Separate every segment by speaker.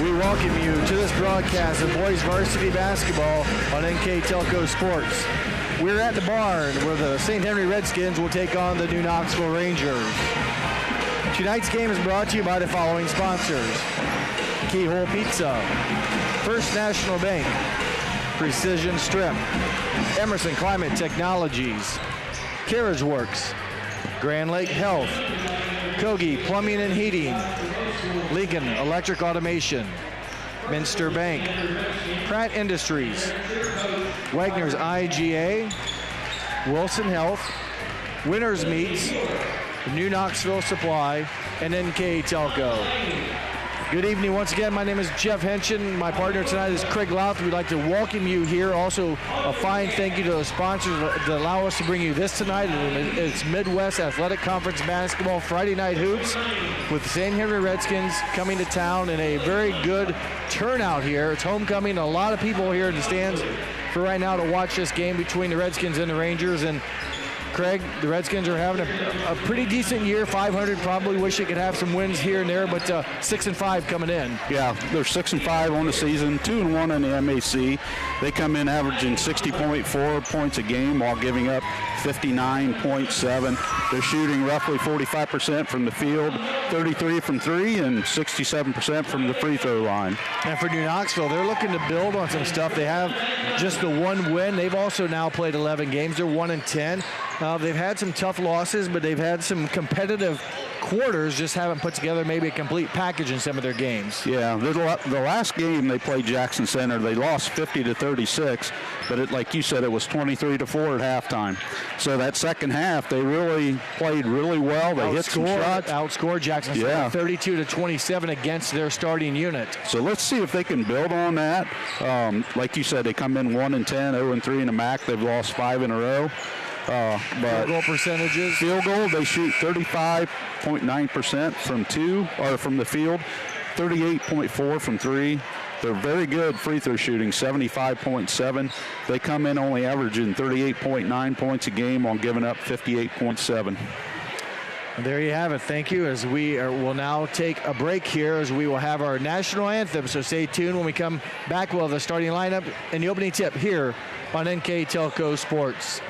Speaker 1: We welcome you to this broadcast of boys varsity basketball on NKTelco Sports. We're at the barn where the St. Henry Redskins will take on the new Knoxville Rangers. Tonight's game is brought to you by the following sponsors: Keyhole Pizza, First National Bank, Precision Strip, Emerson Climate Technologies, Carriage Works, Grand Lake Health, Kogi Plumbing and Heating, Lincoln Electric Automation, Minster Bank, Pratt Industries, Wagner's IGA, Wilson Health, Winners Meats, New Knoxville Supply, and NKTelco. Good evening once again. My name is Jeff Henshin. My partner tonight is Craig Louth. We'd like to welcome you here. Also, a fine thank you to the sponsors that allow us to bring you this tonight. It's Midwest Athletic Conference Basketball Friday Night Hoops with the St. Henry Redskins coming to town in a very good turnout here. It's homecoming. A lot of people here in the stands for right now to watch this game between the Redskins and the Rangers. And Craig, the Redskins are having a pretty decent year. 500, probably wish they could have some wins here and there, but 6-5 coming in.
Speaker 2: Yeah, they're 6-5 on the season, 2-1 in the MAC. They come in averaging 60.4 points a game while giving up 59.7. They're shooting roughly 45% from the field, 33 from three, and 67% from the free throw line.
Speaker 1: And for New Knoxville, they're looking to build on some stuff. They have just the one win. They've also now played 11 games. They're 1-10. They've had some tough losses, but they've had some competitive quarters, just haven't put together maybe a complete package in some of their games.
Speaker 2: Yeah, the last game they played Jackson Center, they lost 50-36, but like you said, it was 23-4 at halftime. So that second half, they really played really well. They hit some shots.
Speaker 1: Outscored Jackson Center 32-27 against their starting unit.
Speaker 2: So let's see if they can build on that. Like you said, they come in 1-10, 0-3 in the MAC. They've lost 5 in a row.
Speaker 1: But field goal percentages.
Speaker 2: Field goal, they shoot 35.9% from the field, 38.4 from three. They're very good free throw shooting, 75.7. They come in only averaging 38.9 points a game while giving up 58.7.
Speaker 1: There you have it. Thank you. As will now take a break here, as we will have our national anthem. So stay tuned when we come back. We'll have the starting lineup and the opening tip here on NKTelco Sports.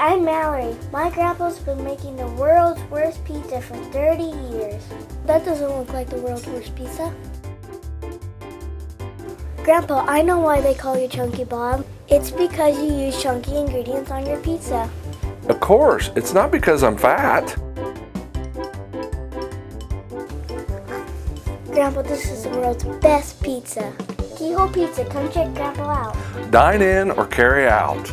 Speaker 3: I'm Mallory. My grandpa's been making the world's worst pizza for 30 years. That doesn't look like the world's worst pizza. Grandpa, I know why they call you Chunky Bob. It's because you use chunky ingredients on your pizza.
Speaker 4: Of course, it's not because I'm fat.
Speaker 3: Grandpa, this is the world's best pizza. Keyhole Pizza, come check Grandpa out.
Speaker 4: Dine in or carry out.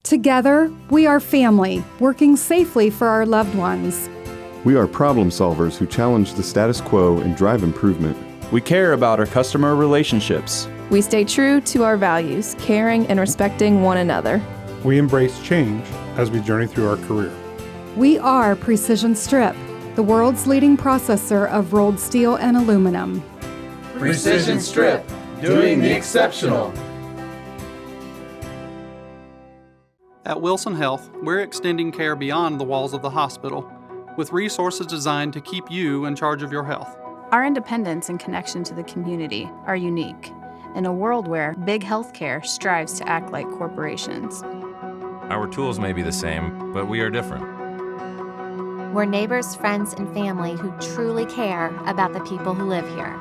Speaker 5: Together, we are family, working safely for our loved ones.
Speaker 6: We are problem solvers who challenge the status quo and drive improvement.
Speaker 7: We care about our customer relationships.
Speaker 8: We stay true to our values, caring and respecting one another.
Speaker 9: We embrace change as we journey through our career.
Speaker 5: We are Precision Strip, the world's leading processor of rolled steel and aluminum.
Speaker 10: Precision Strip, doing the exceptional.
Speaker 11: At Wilson Health, we're extending care beyond the walls of the hospital, with resources designed to keep you in charge of your health.
Speaker 8: Our independence and connection to the community are unique, in a world where big healthcare strives to act like corporations.
Speaker 12: Our tools may be the same, but we are different.
Speaker 13: We're neighbors, friends, and family who truly care about the people who live here.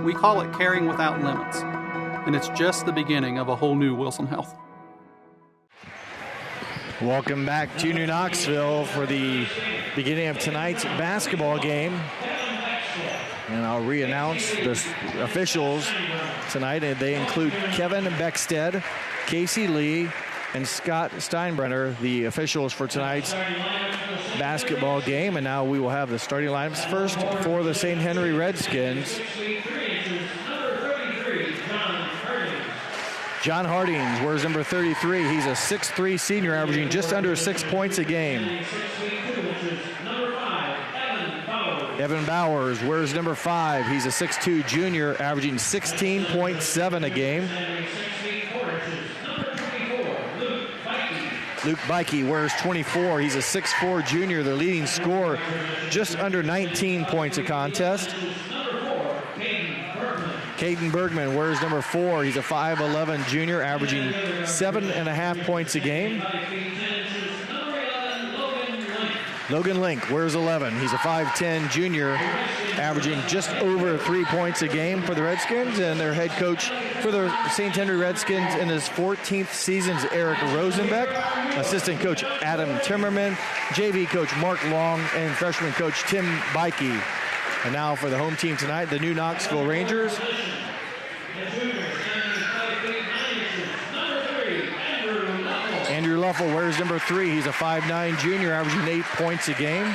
Speaker 11: We call it Caring Without Limits, and it's just the beginning of a whole new Wilson Health.
Speaker 1: Welcome back to New Knoxville for the beginning of tonight's basketball game. And I'll re-announce the officials tonight. They include Kevin Beckstead, Casey Lee, and Scott Steinbrenner, the officials for tonight's basketball game. And now we will have the starting lineups first for the St. Henry Redskins. John Hardings wears number 33. He's a 6'3 senior, averaging just under 6 points a game. Evan Bowers wears number 5. He's a 6'2 junior, averaging 16.7 a game. Luke Bikey wears 24. He's a 6'4 junior, the leading scorer, just under 19 points a contest. Caden Bergman wears number 4. He's a 5'11 junior, averaging 7.5 points a game. Logan Link wears 11. He's a 5'10 junior, averaging just over 3 points a game for the Redskins. And their head coach for the St. Henry Redskins in his 14th season is Eric Rosenbeck. Assistant coach Adam Timmerman, JV coach Mark Long, and freshman coach Tim Bikey. And now for the home team tonight, the new Knoxville Rangers. Andrew Luffel wears number 3. He's a 5'9 junior, averaging 8 points a game.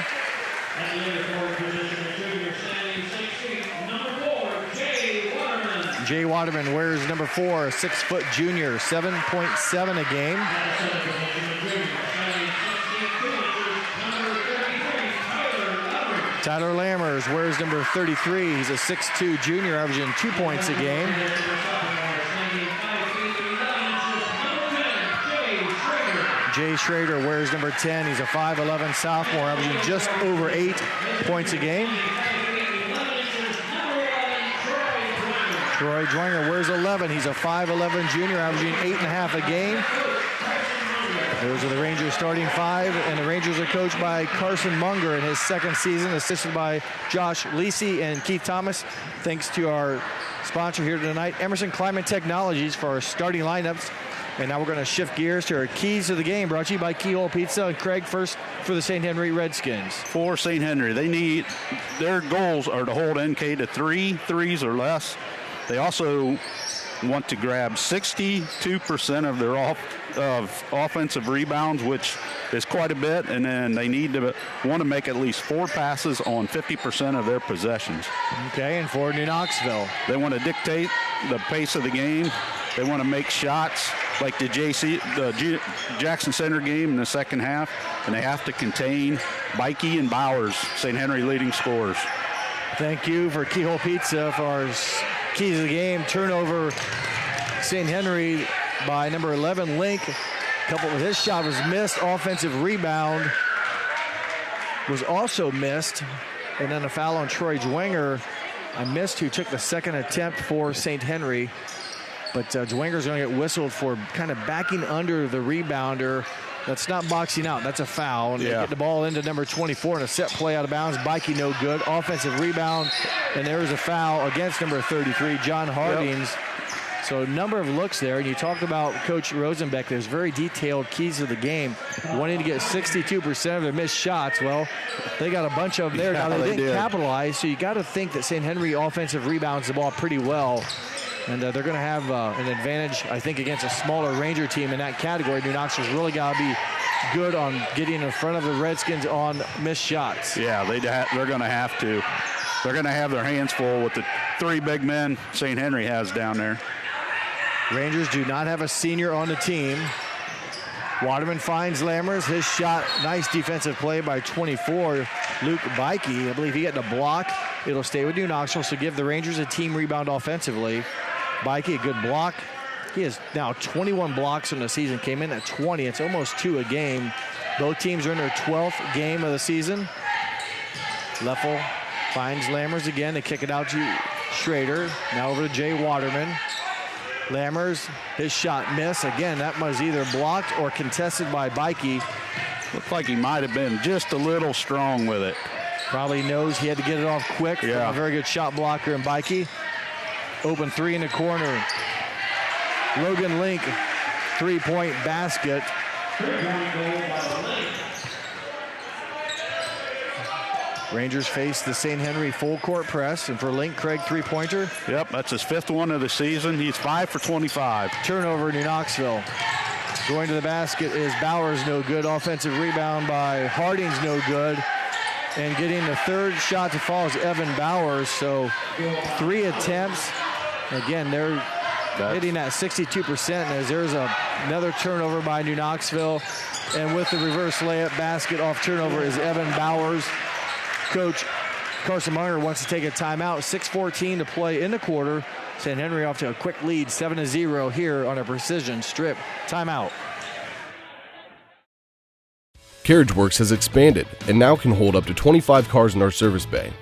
Speaker 1: Jay Waterman wears number 4, a 6-foot junior, 7.7 a game. Tyler Lammers wears number 33. He's a 6'2 junior, averaging 2 points a game. Jay Schrader wears number 10. He's a 5'11 sophomore, averaging just over 8 points a game. Troy Dwenger wears 11. He's a 5'11 junior, averaging 8.5 a game. Those are the Rangers starting 5, and the Rangers are coached by Carson Munger in his second season, assisted by Josh Lisi and Keith Thomas. Thanks to our sponsor here tonight, Emerson Climate Technologies, for our starting lineups. And now we're going to shift gears to our keys to the game, brought to you by Keyhole Pizza. And Craig, first for the St. Henry Redskins.
Speaker 2: For St. Henry, their goals are to hold NK to 3 threes or less. They also want to grab 62% of their offensive rebounds, which is quite a bit, and then they want to make at least 4 passes on 50% of their possessions.
Speaker 1: Okay, and for New Knoxville,
Speaker 2: they want to dictate the pace of the game. They want to make shots like the Jackson Center game in the second half, and they have to contain Bikey and Bowers, St. Henry leading scorers.
Speaker 1: Thank you for Keyhole Pizza for our keys of the game. Turnover, St. Henry by number 11, Link. Coupled with his shot was missed. Offensive rebound was also missed. And then a foul on Troy Dwenger. I missed who took the second attempt for St. Henry. But Dwenger's going to get whistled for kind of backing under the rebounder. That's not boxing out. That's a foul. And they get the ball into number 24 and a set play out of bounds. Bikey no good. Offensive rebound. And there's a foul against number 33, John Hardings. Yep. So a number of looks there. And you talked about Coach Rosenbeck. There's very detailed keys to the game. Wanting to get 62% of their missed shots. Well, they got a bunch of them there. Now they didn't capitalize. So you got to think that St. Henry offensive rebounds the ball pretty well. And they're going to have an advantage, I think, against a smaller Ranger team in that category. New Knoxville's really got to be good on getting in front of the Redskins on missed shots.
Speaker 2: Yeah, they're going to have to. They're going to have their hands full with the 3 big men St. Henry has down there.
Speaker 1: Rangers do not have a senior on the team. Waterman finds Lammers. His shot, nice defensive play by 24, Luke Bikey. I believe he got the block. It'll stay with New Knoxville, so give the Rangers a team rebound offensively. Bikey, a good block. He has now 21 blocks in the season. Came in at 20. It's almost 2 a game. Both teams are in their 12th game of the season. Leffel finds Lammers again. They kick it out to Schrader. Now over to Jay Waterman. Lammers, his shot miss. Again, that was either blocked or contested by Bikey.
Speaker 2: Looked like he might have been just a little strong with it.
Speaker 1: Probably knows he had to get it off quick. From a very good shot blocker in Bikey. Open 3 in the corner. Logan Link, 3-point basket. Rangers face the St. Henry full court press, and for Link, Craig, 3-pointer.
Speaker 2: Yep, that's his 5th one of the season. He's 5 for 25.
Speaker 1: Turnover, New Knoxville. Going to the basket is Bowers, no good. Offensive rebound by Harding's no good. And getting the third shot to fall is Evan Bowers. So 3 attempts. Again, they're hitting at 62%, as there's another turnover by New Knoxville. And with the reverse layup basket off turnover is Evan Bowers. Coach Carson Munger wants to take a timeout. 6:14 to play in the quarter. St. Henry off to a quick lead, 7-0 here on a precision strip. Timeout.
Speaker 14: CarriageWorks has expanded and now can hold up to 25 cars in our service bay.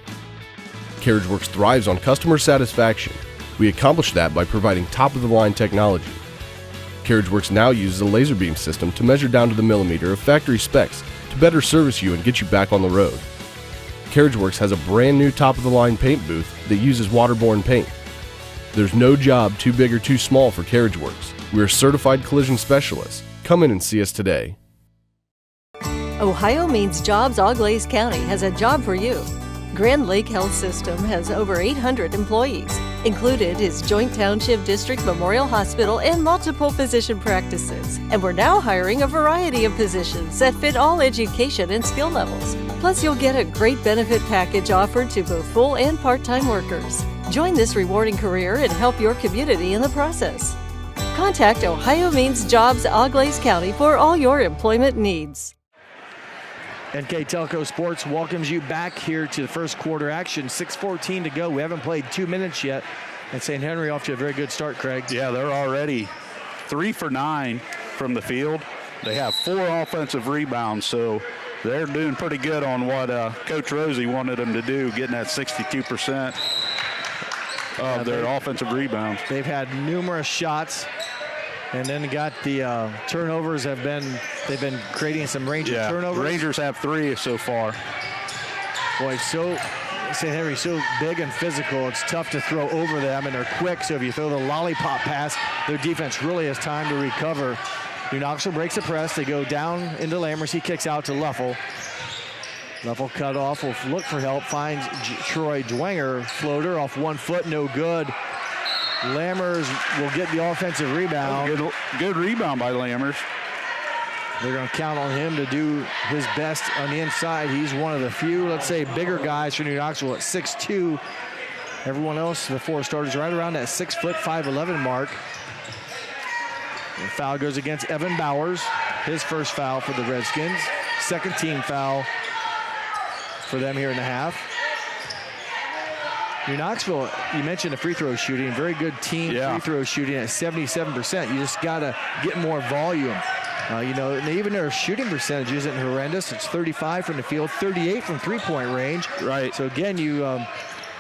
Speaker 14: CarriageWorks thrives on customer satisfaction. We accomplish that by providing top-of-the-line technology. CarriageWorks now uses a laser beam system to measure down to the millimeter of factory specs to better service you and get you back on the road. CarriageWorks has a brand new top-of-the-line paint booth that uses waterborne paint. There's no job too big or too small for CarriageWorks. We're certified collision specialists. Come in and see us today.
Speaker 15: Ohio Means Jobs Auglaize County has a job for you. Grand Lake Health System has over 800 employees. Included is Joint Township District Memorial Hospital and multiple physician practices. And we're now hiring a variety of positions that fit all education and skill levels. Plus, you'll get a great benefit package offered to both full and part-time workers. Join this rewarding career and help your community in the process. Contact Ohio Means Jobs Auglaize County for all your employment needs.
Speaker 1: NKTelco Sports welcomes you back here to the first quarter action. 6:14 to go. We haven't played 2 minutes yet. And St. Henry off to a very good start, Craig.
Speaker 2: Yeah, they're already 3 for 9 from the field. They have 4 offensive rebounds, so they're doing pretty good on what Coach Rosie wanted them to do, getting that 62% of their offensive rebounds.
Speaker 1: They've had numerous shots. And then got the turnovers they've been creating some Ranger turnovers.
Speaker 2: The Rangers have 3 so far.
Speaker 1: Boy, St. Henry's so big and physical, it's tough to throw over them, and they're quick, so if you throw the lollipop pass, their defense really has time to recover. New Knoxville breaks the press. They go down into Lammers. He kicks out to Luffel. Luffel cut off, will look for help, finds Troy Dwenger. Floater off 1 foot, no good. Lammers will get the offensive rebound.
Speaker 2: Good rebound by Lammers.
Speaker 1: They're going to count on him to do his best on the inside. He's one of the few, let's say, bigger guys for New Knoxville at 6'2". Everyone else, the 4 starters, right around that 6'5", 5'11" mark. The foul goes against Evan Bowers. His first foul for the Redskins. Second team foul for them here in the half. New Knoxville, you mentioned the free throw shooting, very good team free throw shooting at 77%. You just got to get more volume. And even their shooting percentage isn't horrendous. It's 35 from the field, 38 from three-point range.
Speaker 2: Right.
Speaker 1: So again, you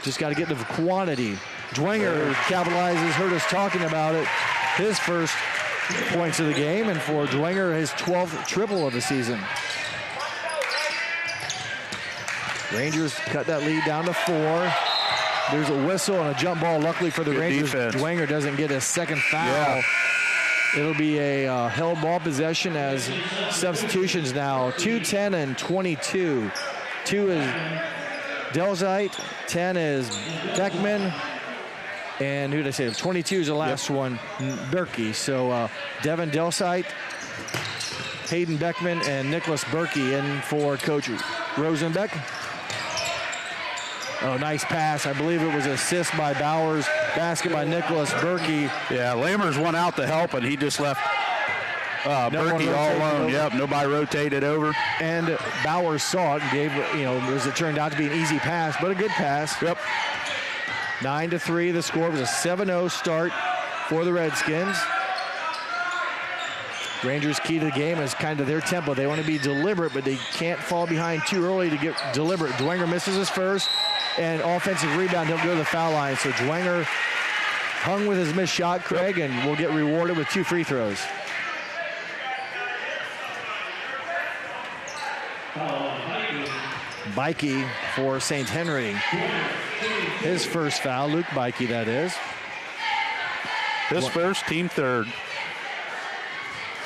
Speaker 1: just got to get the quantity. Dwenger capitalizes, heard us talking about it, his first points of the game, and for Dwenger, his 12th triple of the season. Rangers cut that lead down to 4. There's a whistle and a jump ball. Luckily for the Rangers, Dwenger doesn't get a second foul. Yeah. It'll be a held ball possession as substitutions now. 2, 10, and 22. 2 is Delzite. 10 is Beckman. And who did I say? 22 is the last one, Berkey. So Devin Delzite, Hayden Beckman, and Nicholas Berkey in for Coach Rosenbeck. Oh, nice pass. I believe it was an assist by Bowers. Basket by Nicholas Berkey.
Speaker 2: Yeah, Lammers went out to help, and he just left Berkey all alone. Yep, nobody rotated over.
Speaker 1: And Bowers saw it and gave, as it turned out to be an easy pass, but a good pass.
Speaker 2: Yep.
Speaker 1: 9-3, the score was a 7-0 start for the Redskins. Rangers' key to the game is kind of their tempo. They want to be deliberate, but they can't fall behind too early to get deliberate. Dwenger misses his first, and offensive rebound, he'll go to the foul line. So Dwenger hung with his missed shot, Craig, and will get rewarded with 2 free throws. Bikey for St. Henry. His first foul, Luke Bikey, that is.
Speaker 2: His first, team third.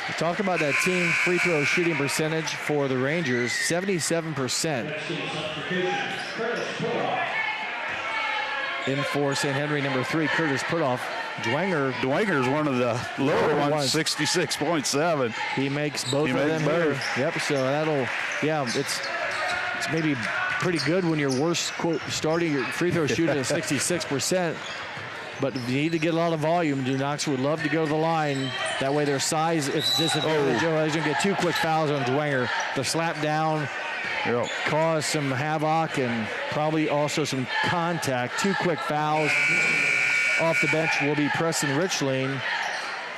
Speaker 1: We'll talk about that team free throw shooting percentage for the Rangers, 77%. In for St. Henry, number 3, Curtis Putoff,
Speaker 2: Dwanger's one of the lower ones, 66.7.
Speaker 1: He makes both of them here. Yep, so it's maybe pretty good when your worst starting your free throw shooting at 66%. But you need to get a lot of volume. Knoxville would love to go to the line. That way their size, if disadvantage, he's going to get 2 quick fouls on Dwanger. The slap down cause some havoc and probably also some contact. 2 quick fouls. Off the bench will be Preston Richling,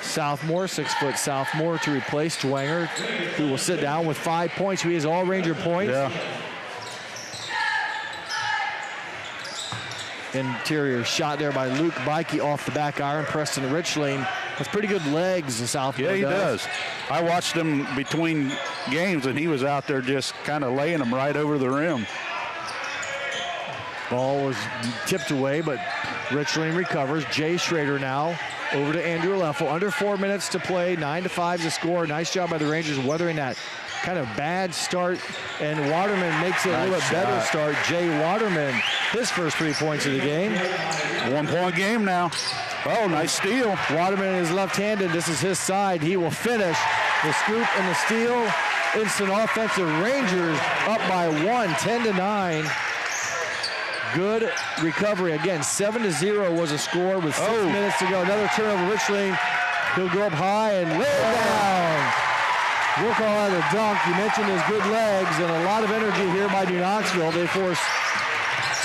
Speaker 1: sophomore, 6-foot sophomore, to replace Dwanger, who will sit down with 5 points. He has all Ranger points.
Speaker 2: Yeah.
Speaker 1: Interior shot there by Luke Bikey off the back iron. Preston Richling has pretty good legs, the sophomore.
Speaker 2: Yeah, he does. I watched him between games, and he was out there just kind of laying them right over the rim.
Speaker 1: Ball was tipped away, but Richling recovers. Jay Schrader now over to Andrew Leffel. Under 4 minutes to play. 9-5 the score. Nice job by the Rangers weathering that kind of bad start. And Waterman makes it a little bit better start. Jay Waterman, his first 3 points of the game.
Speaker 2: 1 point game now. Oh, nice steal.
Speaker 1: Waterman is left-handed. This is his side. He will finish the scoop and the steal. Instant offensive. Rangers up by 1, 10-9. Good recovery. Again, 7-0 was a score with 6 minutes to go. Another turnover. Richling, he'll go up high and lay it down. We'll call that a dunk. You mentioned his good legs and a lot of energy here by New Knoxville. They force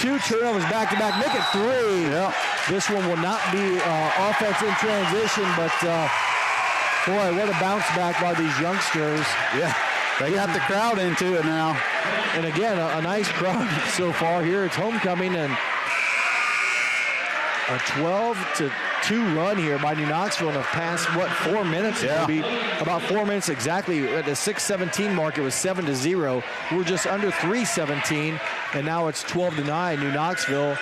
Speaker 1: 2 turnovers back-to-back. Make it 3.
Speaker 2: Yeah.
Speaker 1: This one will not be offense in transition, but boy, what a bounce back by these youngsters.
Speaker 2: Yeah. They got the crowd into it now.
Speaker 1: And again, a nice crowd so far here. It's homecoming and a 12-2 run here by New Knoxville in the past, 4 minutes?
Speaker 2: Yeah.
Speaker 1: Maybe about 4 minutes exactly. At the 6:17 mark, it was 7-0. We're just under 3:17, and now it's 12-9. New Knoxville.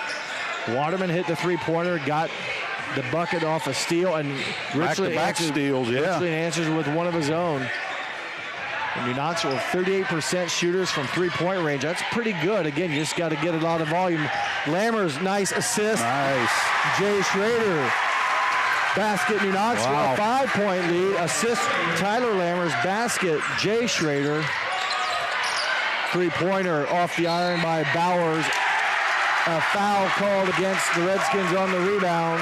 Speaker 1: Waterman hit the three-pointer, got the bucket off a steal, and Richland answers with one of his own. And New Knoxville, 38% shooters from three-point range. That's pretty good. Again, you just got to get a lot of volume. Lammers, nice assist.
Speaker 2: Nice.
Speaker 1: Jay Schrader, basket. New Knoxville, a 5-point lead. Assist, Tyler Lammers, basket. Jay Schrader. Three-pointer off the iron by Bowers. A foul called against the Redskins on the rebound.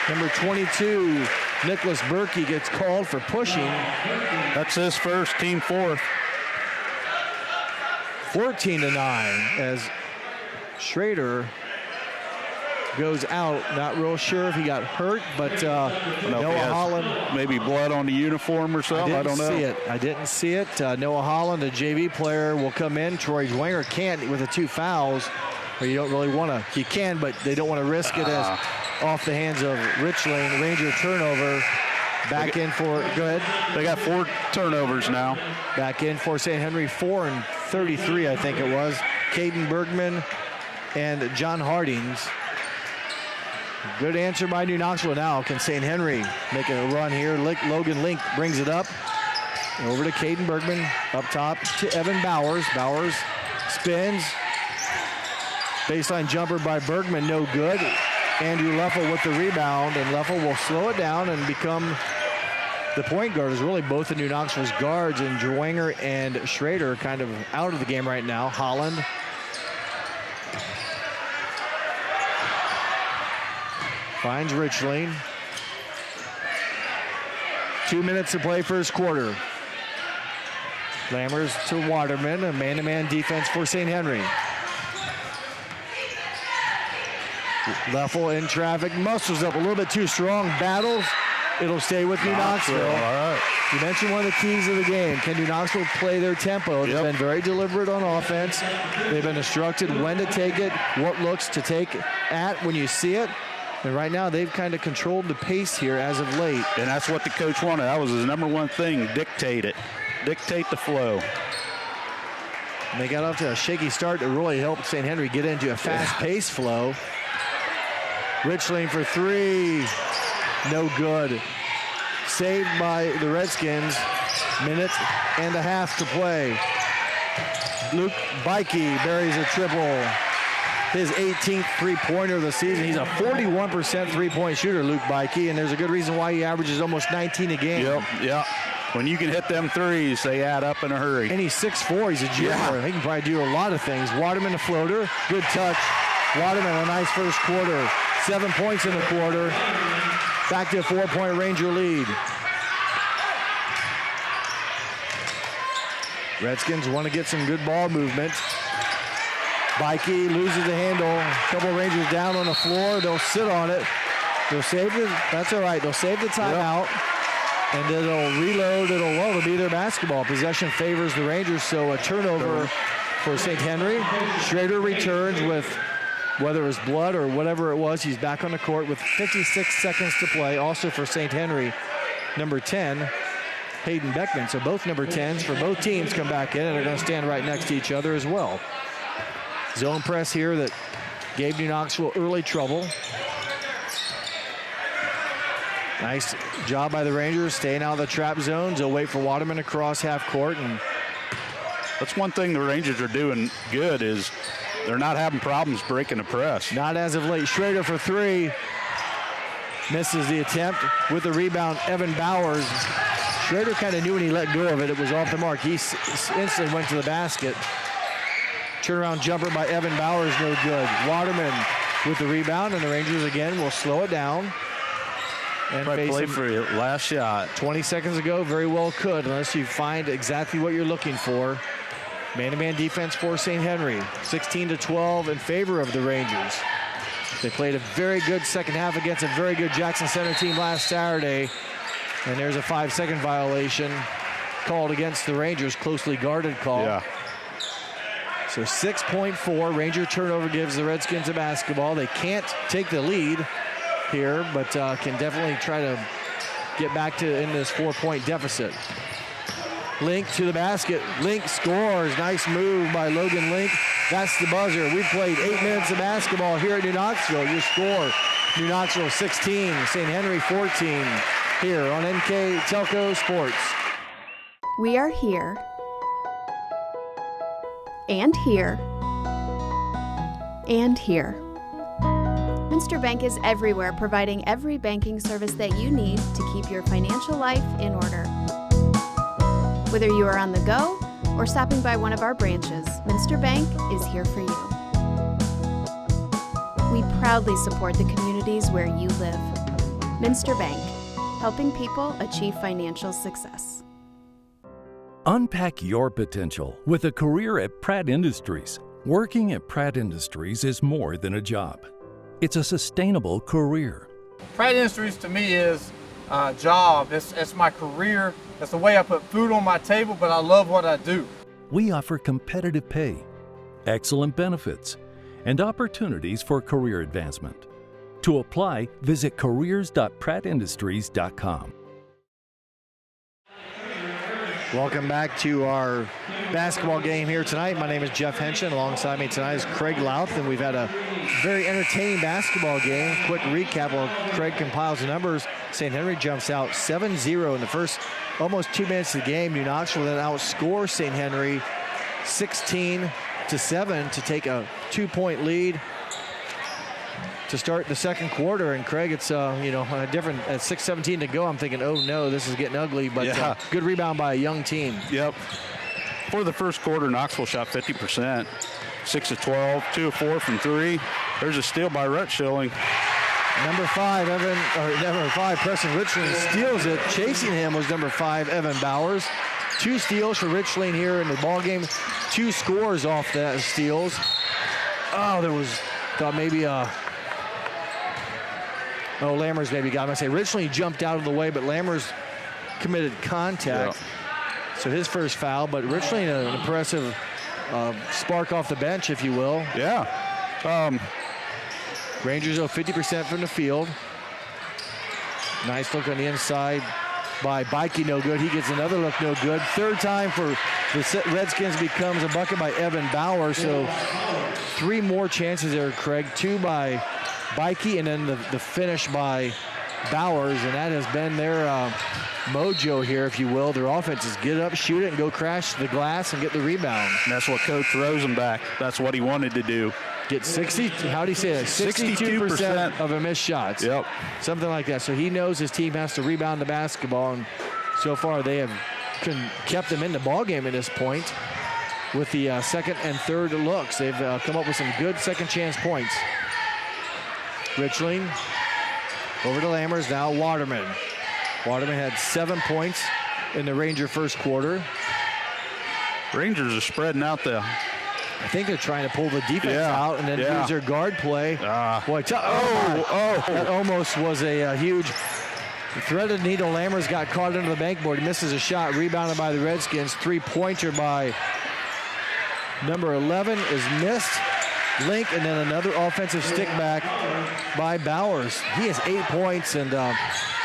Speaker 1: Number 22, Nicholas Berkey, gets called for pushing.
Speaker 2: That's his first, team fourth.
Speaker 1: 14-9 as Schrader goes out. Not real sure if he got hurt, but Noah Holland.
Speaker 2: Maybe blood on the uniform or something. I don't know.
Speaker 1: I didn't see it. Noah Holland, a JV player, will come in. Troy Dwanger can't with the 2 fouls. Or you don't really want to. You can, but they don't want to risk it as off the hands of Richland. Ranger turnover. Back in for, go ahead.
Speaker 2: They got 4 turnovers now.
Speaker 1: Back in for St. Henry, 4 and 33, I think it was. Caden Bergman and John Hardings. Good answer by New Knoxville now. Can St. Henry make a run here? Logan Link brings it up. Over to Caden Bergman. Up top to Evan Bowers. Bowers spins. Baseline jumper by Bergman, no good. Andrew Leffel with the rebound, and Leffel will slow it down and become the point guard. Is really both of New Knoxville's guards, and Dwanger and Schrader kind of out of the game right now. Holland. Finds Richling. 2 minutes to play first quarter. Lammers to Waterman, a man-to-man defense for St. Henry. Leffel in traffic, muscles up a little bit too strong, battles. It'll stay with New Knoxville.
Speaker 2: All right.
Speaker 1: You mentioned one of the keys of the game. Can New Knoxville play their tempo? They've been very deliberate on offense. They've been instructed when to take it, what looks to take at when you see it. And right now, they've kind of controlled the pace here as of late.
Speaker 2: And that's what the coach wanted. That was his number one thing, dictate it. Dictate the flow.
Speaker 1: And they got off to a shaky start that really helped St. Henry get into a fast-paced flow. Richling for 3, no good. Saved by the Redskins, minute and a half to play. Luke Bikey buries a triple. his 18th three-pointer of the season. He's a 41% three-point shooter, Luke Bikey, and there's a good reason why he averages almost 19 a game.
Speaker 2: Yep. When you can hit them threes, they add up in a hurry.
Speaker 1: And he's 6'4", he's a junior.
Speaker 2: Yeah.
Speaker 1: He can probably do a lot of things. Waterman a floater, good touch. Waterman a nice first quarter. 7 points in the quarter. Back to a 4-point Ranger lead. Redskins want to get some good ball movement. Bikey loses the handle. A couple Rangers down on the floor. They'll sit on it. They'll save it. That's all right. They'll save the timeout. And it'll reload. It'll be their basketball. Possession favors the Rangers, so a turnover for St. Henry. Schrader returns with, whether it was blood or whatever it was, he's back on the court with 56 seconds to play. Also for St. Henry, number 10, Hayden Beckman. So both number 10s for both teams come back in, and they're going to stand right next to each other as well. Zone press here that gave New Knoxville early trouble. Nice job by the Rangers staying out of the trap zones. They'll wait for Waterman to cross half court. And
Speaker 2: that's one thing the Rangers are doing good is they're not having problems breaking the press.
Speaker 1: Not as of late. Schrader for three. Misses the attempt. With the rebound, Evan Bowers. Schrader kind of knew when he let go of it. It was off the mark. He instantly went to the basket. Turnaround jumper by Evan Bowers, no good. Waterman with the rebound, and the Rangers again will slow it down. And
Speaker 2: play for your last shot.
Speaker 1: 20 seconds ago, very well could, unless you find exactly what you're looking for. Man-to-man defense for St. Henry. 16-12 in favor of the Rangers. They played a very good second half against a very good Jackson Center team last Saturday. And there's a 5-second violation called against the Rangers, closely guarded call.
Speaker 2: Yeah.
Speaker 1: So 6.4, Ranger turnover gives the Redskins a basketball. They can't take the lead here, but can definitely try to get back to in this 4-point deficit. Link to the basket. Link scores. Nice move by Logan Link. That's the buzzer. We've played 8 minutes of basketball here at New Knoxville. Your score, New Knoxville 16, St. Henry 14, here on NKTelco Sports.
Speaker 5: We are here, and here, and here. Minster Bank is everywhere, providing every banking service that you need to keep your financial life in order. Whether you are on the go or stopping by one of our branches, Minster Bank is here for you. We proudly support the communities where you live. Minster Bank, helping people achieve financial success.
Speaker 16: Unpack your potential with a career at Pratt Industries. Working at Pratt Industries is more than a job. It's a sustainable career.
Speaker 17: Pratt Industries to me is a job. It's my career. It's the way I put food on my table, but I love what I do.
Speaker 16: We offer competitive pay, excellent benefits, and opportunities for career advancement. To apply, visit careers.prattindustries.com.
Speaker 1: Welcome back to our basketball game here tonight. My name is Jeff Henshin. Alongside me tonight is Craig Louth, and we've had a very entertaining basketball game. Quick recap while Craig compiles the numbers. St. Henry jumps out 7-0 in the first almost 2 minutes of the game. New Knoxville then outscores St. Henry 16-7 to take a 2-point lead to start the second quarter. And Craig, it's a different at 6:17 to go. I'm thinking, oh no, this is getting ugly. But good rebound by a young team.
Speaker 2: Yep. For the first quarter, Knoxville shot 50%, 6-12, 2 of 4 from 3. There's a steal by Rhett Schilling.
Speaker 1: Number 5, Preston Richland steals it. Chasing him was number 5, Evan Bowers. 2 steals for Richland here in the ball game. 2 scores off that steals. Oh, thought maybe Lammers maybe got him. I say Richland jumped out of the way, but Lammers committed contact. Yeah. So his first foul, but Richland an impressive spark off the bench, if you will.
Speaker 2: Yeah.
Speaker 1: Rangers go 50% from the field. Nice look on the inside by Bikey, no good. He gets another look, no good. Third time for the Redskins becomes a bucket by Evan Bauer. So 3 more chances there, Craig. 2 by Bikey, and then the finish by Bowers, and that has been their mojo here, if you will. Their offense is get up, shoot it, and go crash the glass and get the rebound.
Speaker 2: And that's what Coach Rosenbach, that's what he wanted to do.
Speaker 1: Get 60, how do you say that? 62% of a missed shots.
Speaker 2: Yep.
Speaker 1: Something like that. So he knows his team has to rebound the basketball, and so far they have kept them in the ball game at this point with the second and third looks. They've come up with some good second chance points. Richling over to Lammers, now Waterman. Waterman had 7 points in the Ranger first quarter.
Speaker 2: Rangers are spreading out the...
Speaker 1: I think they're trying to pull the defense out and then use their guard play. Boy, that almost was a huge threaded needle. Lammers got caught under the bankboard. He misses a shot, rebounded by the Redskins. Three-pointer by number 11 is missed. Link, and then another offensive stick back by Bowers. He has 8 points, and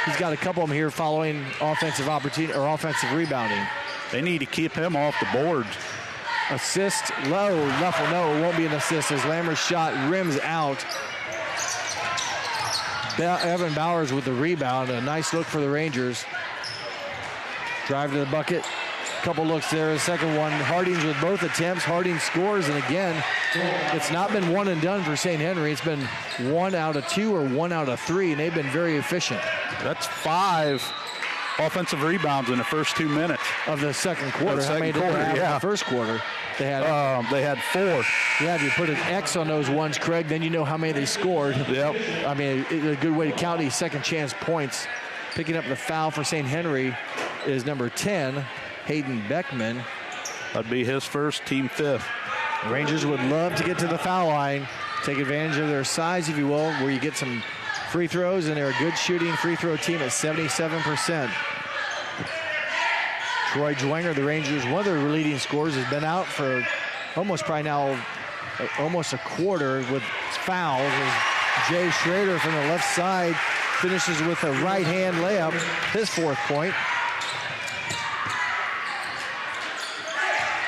Speaker 1: he's got a couple of them here following offensive opportunity or offensive rebounding.
Speaker 2: They need to keep him off the boards.
Speaker 1: Assist low, Leffel, no, it won't be an assist as Lammer's shot rims out. Evan Bowers with the rebound, a nice look for the Rangers. Drive to the bucket, couple looks there, the second one. Harding's with both attempts, Harding scores, and again, it's not been one and done for St. Henry. It's been 1 out of 2 or 1 out of 3, and they've been very efficient.
Speaker 2: That's 5 offensive rebounds in the first 2 minutes
Speaker 1: of the second quarter. How many did they have in the first quarter? They had 4. Yeah, if you put an X on those ones, Craig, then you know how many they scored.
Speaker 2: Yep.
Speaker 1: I mean, a good way to count these second chance points. Picking up the foul for St. Henry is number 10, Hayden Beckman.
Speaker 2: That'd be his first, team 5th.
Speaker 1: Rangers would love to get to the foul line, take advantage of their size, if you will, where you get some free throws, and they're a good shooting free throw team at 77%. Troy Dwenger, the Rangers, one of their leading scorers, has been out for almost a quarter with fouls. As Jay Schrader from the left side finishes with a right-hand layup, his 4th point.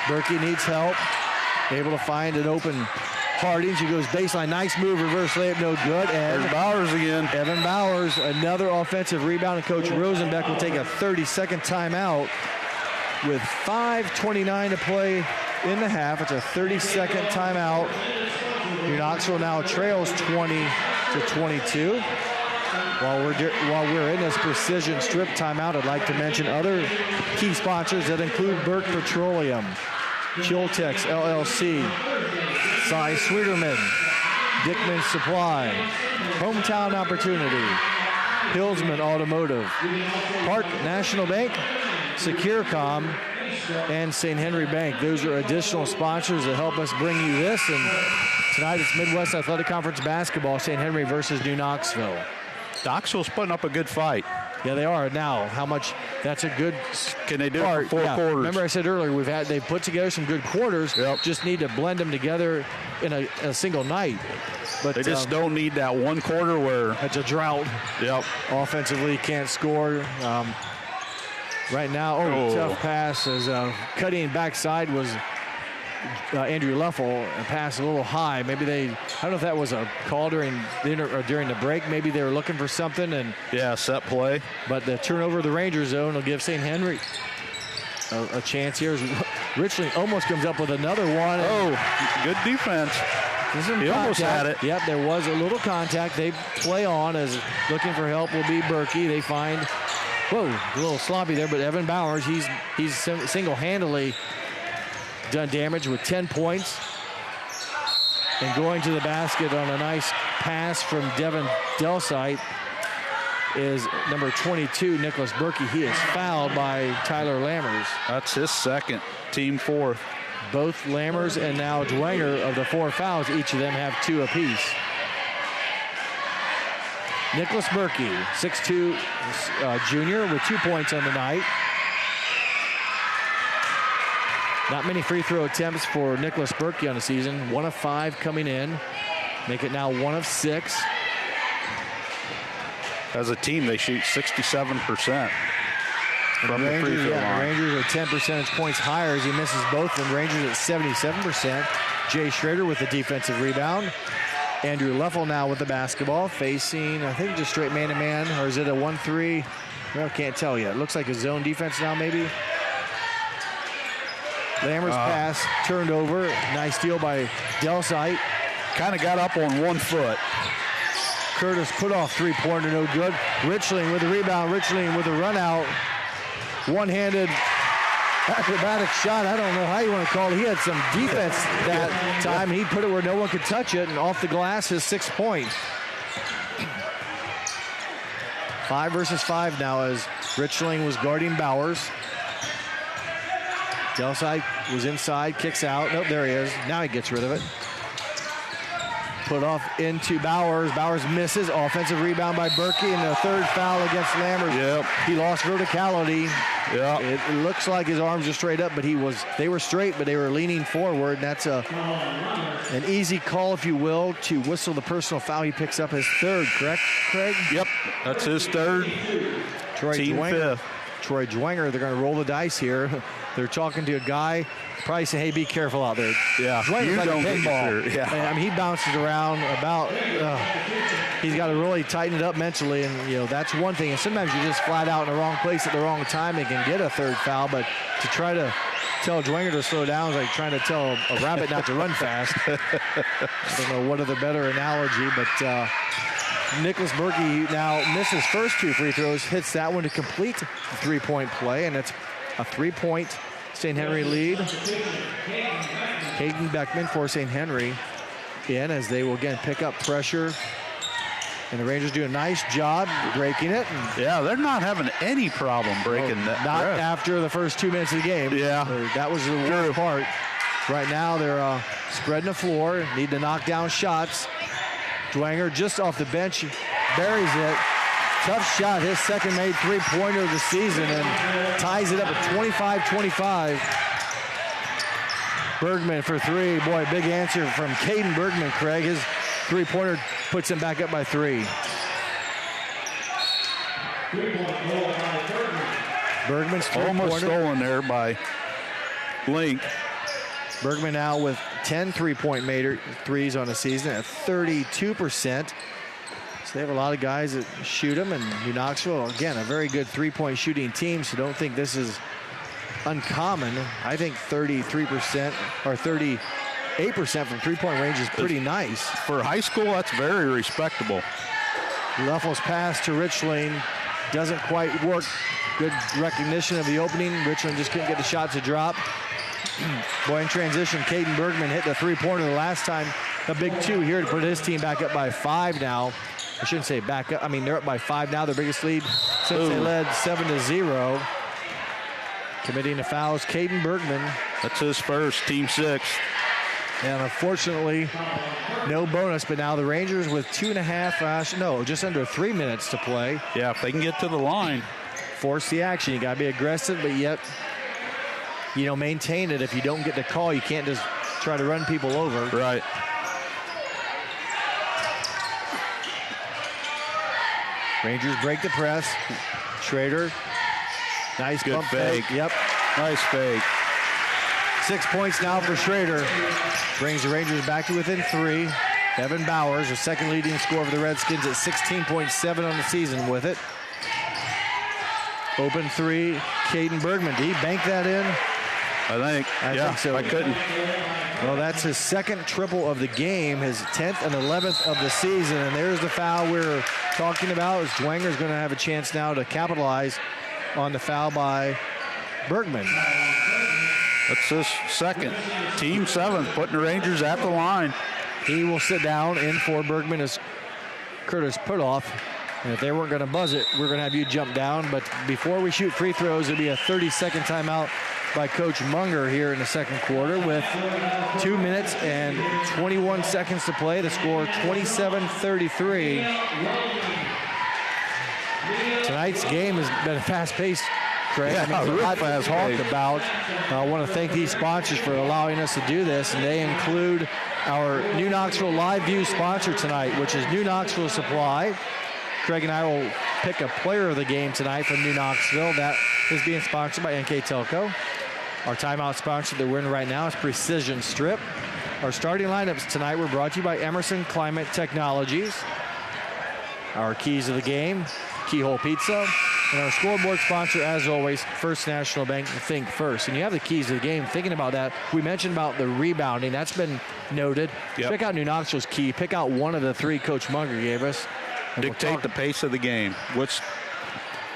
Speaker 1: Berkey needs help, able to find an open Harding. She goes baseline, nice move, reverse layup, no good. And
Speaker 2: there's Bowers again.
Speaker 1: Evan Bowers, another offensive rebound, and Coach Rosenbeck will take a 30-second timeout with 5:29 to play in the half. It's a 30-second timeout. New Knoxville now trails 20-22. While we're in this precision strip timeout, I'd like to mention other key sponsors that include Burke Petroleum, Chiltex LLC, Cy Sweeterman, Dickman Supply, Hometown Opportunity, Hillsman Automotive, Park National Bank, Securcom, and St. Henry Bank. Those are additional sponsors that help us bring you this. And tonight it's Midwest Athletic Conference basketball, St. Henry versus New Knoxville.
Speaker 2: Knoxville's putting up a good fight.
Speaker 1: Yeah, they are. Now, how much that's a good
Speaker 2: can they do
Speaker 1: part.
Speaker 2: It for 4 quarters?
Speaker 1: Remember I said earlier, they've put together some good quarters.
Speaker 2: Yep.
Speaker 1: Just need to blend them together in a single night. But
Speaker 2: they just don't need that one quarter where
Speaker 1: it's a drought.
Speaker 2: Yep.
Speaker 1: Offensively can't score. Right now, tough pass as cutting backside was Andrew Leffel, and pass a little high. Maybe I don't know if that was a call during the break. Maybe they were looking for something. And
Speaker 2: set play.
Speaker 1: But the turnover of the Ranger zone will give St. Henry a chance here. Richling almost comes up with another one.
Speaker 2: Good defense. He almost had it.
Speaker 1: Yep, there was a little contact. They play on as looking for help will be Berkey. They find, a little sloppy there, but Evan Bowers, he's single-handedly done damage with 10 points. And going to the basket on a nice pass from Devin Delsite is number 22, Nicholas Berkey. He is fouled by Tyler Lammers.
Speaker 2: That's his second, team 4th.
Speaker 1: Both Lammers and now Dwenger, of the 4 fouls, each of them have 2 apiece. Nicholas Berkey, 6'2", junior with 2 points on the night. Not many free throw attempts for Nicholas Berkey on the season. 1 of 5 coming in. Make it now 1 of 6.
Speaker 2: As a team, they shoot 67% from the free throw line.
Speaker 1: The Rangers are 10 percentage points higher as he misses both of them. Rangers at 77%. Jay Schrader with the defensive rebound. Andrew Leffel now with the basketball, facing, I think, just straight man-to-man, or is it a 1-3? Well, can't tell yet. Looks like a zone defense now, maybe. Lammers pass turned over. Nice steal by Delsite.
Speaker 2: Kind of got up on 1 foot.
Speaker 1: Curtis put off three-pointer, no good. Richling with the rebound. Richling with a run out. One-handed acrobatic shot. I don't know how you want to call it. He had some defense that time. He put it where no one could touch it, and off the glass, his 6th point. 5 versus 5 now as Richling was guarding Bowers. Delsite was inside, kicks out. Nope, there he is. Now he gets rid of it. Put off into Bowers. Bowers misses. Offensive rebound by Berkey, and the 3rd foul against Lammers.
Speaker 2: Yep.
Speaker 1: He lost verticality.
Speaker 2: Yep.
Speaker 1: It looks like his arms are straight up, but they were straight, but they were leaning forward. And that's an easy call, if you will, to whistle the personal foul. He picks up his 3rd, correct, Craig?
Speaker 2: Yep, that's his 3rd. Team 5th.
Speaker 1: Troy Dwenger, they're going to roll the dice here. They're talking to a guy, probably saying, hey, be careful out there.
Speaker 2: Yeah,
Speaker 1: Dwenger's like
Speaker 2: don't
Speaker 1: a pinball.
Speaker 2: get yeah.
Speaker 1: I mean, he bounces around about, he's got to really tighten it up mentally, and, that's one thing. And sometimes you're just flat out in the wrong place at the wrong time and can get a 3rd foul, but to try to tell Dwenger to slow down is like trying to tell a rabbit not to run fast. I don't know what other better analogy, but Nicholas Berkey now missed his first 2 free throws, hits that one to complete the 3-point play, and it's a 3-point St. Henry lead. Hayden Beckman for St. Henry in as they will again pick up pressure. And the Rangers do a nice job breaking it.
Speaker 2: Yeah, they're not having any problem breaking that.
Speaker 1: Not
Speaker 2: press.
Speaker 1: After the first 2 minutes of the game.
Speaker 2: Yeah.
Speaker 1: That was the worst part. Right now they're spreading the floor, need to knock down shots. Dwenger just off the bench, buries it. Tough shot, his 2nd made 3-pointer of the season, and ties it up at 25-25. Bergman for 3. Boy, big answer from Caden Bergman, Craig. His 3-pointer puts him back up by 3. Bergman's 3-pointer.
Speaker 2: Almost stolen there by Link.
Speaker 1: Bergman now with 10 3-point threes on the season at 32%. So they have a lot of guys that shoot them, and New Knoxville, again, a very good 3-point shooting team, so don't think this is uncommon. I think 33% or 38% from 3-point range is pretty nice.
Speaker 2: For high school, that's very respectable.
Speaker 1: Leffel's pass to Richling doesn't quite work. Good recognition of the opening. Richling just couldn't get the shot to drop. Boy, in transition, Caden Bergman hit the 3-pointer the last time. A big 2 here to put his team back up by 5 now. I shouldn't say back up. I mean, they're up by 5 now, their biggest lead since they led 7-0. Committing the fouls, Caden Bergman.
Speaker 2: That's his first, team 6th.
Speaker 1: And unfortunately, no bonus, but now the Rangers with 2.5, just under 3 minutes to play.
Speaker 2: Yeah, if they can get to the line.
Speaker 1: Force the action. You got to be aggressive, but yet, maintain it. If you don't get the call, you can't just try to run people over.
Speaker 2: Right.
Speaker 1: Rangers break the press. Schrader, nice
Speaker 2: good
Speaker 1: pump
Speaker 2: fake.
Speaker 1: Yep.
Speaker 2: Nice fake.
Speaker 1: 6 points now for Schrader. Brings the Rangers back to within 3. Evan Bowers, the 2nd leading scorer for the Redskins at 16.7 on the season with it. Open 3, Caden Bergman. Did he bank that in?
Speaker 2: I think so. I couldn't.
Speaker 1: Well, that's his 2nd triple of the game, his 10th and 11th of the season. And there's the foul we're talking about. As Dwenger's going to have a chance now to capitalize on the foul by Bergman.
Speaker 2: That's his 2nd. Team 7th, putting the Rangers at the line.
Speaker 1: He will sit down in for Bergman as Curtis put off. And if they weren't going to buzz it, we're going to have you jump down. But before we shoot free throws, it'll be a 30-second timeout by Coach Munger here in the 2nd quarter with 2 minutes and 21 seconds to play. The score 27-33. Tonight's game has been a fast-paced, Craig.
Speaker 2: Yeah,
Speaker 1: a lot
Speaker 2: fast
Speaker 1: talked
Speaker 2: paced.
Speaker 1: about. I want to thank these sponsors for allowing us to do this, and they include our New Knoxville Live View sponsor tonight, which is New Knoxville Supply. Craig and I will pick a player of the game tonight from New Knoxville. That is being sponsored by NKTelco. Our timeout sponsor that we're in right now is Precision Strip. Our starting lineups tonight were brought to you by Emerson Climate Technologies. Our keys of the game, Keyhole Pizza. And our scoreboard sponsor, as always, First National Bank, Think First. And you have the keys of the game. Thinking about that, we mentioned about the rebounding. That's been noted.
Speaker 2: Yep.
Speaker 1: Pick out New Knoxville's key. Pick out one of the 3 Coach Munger gave us.
Speaker 2: Dictate the pace of the game.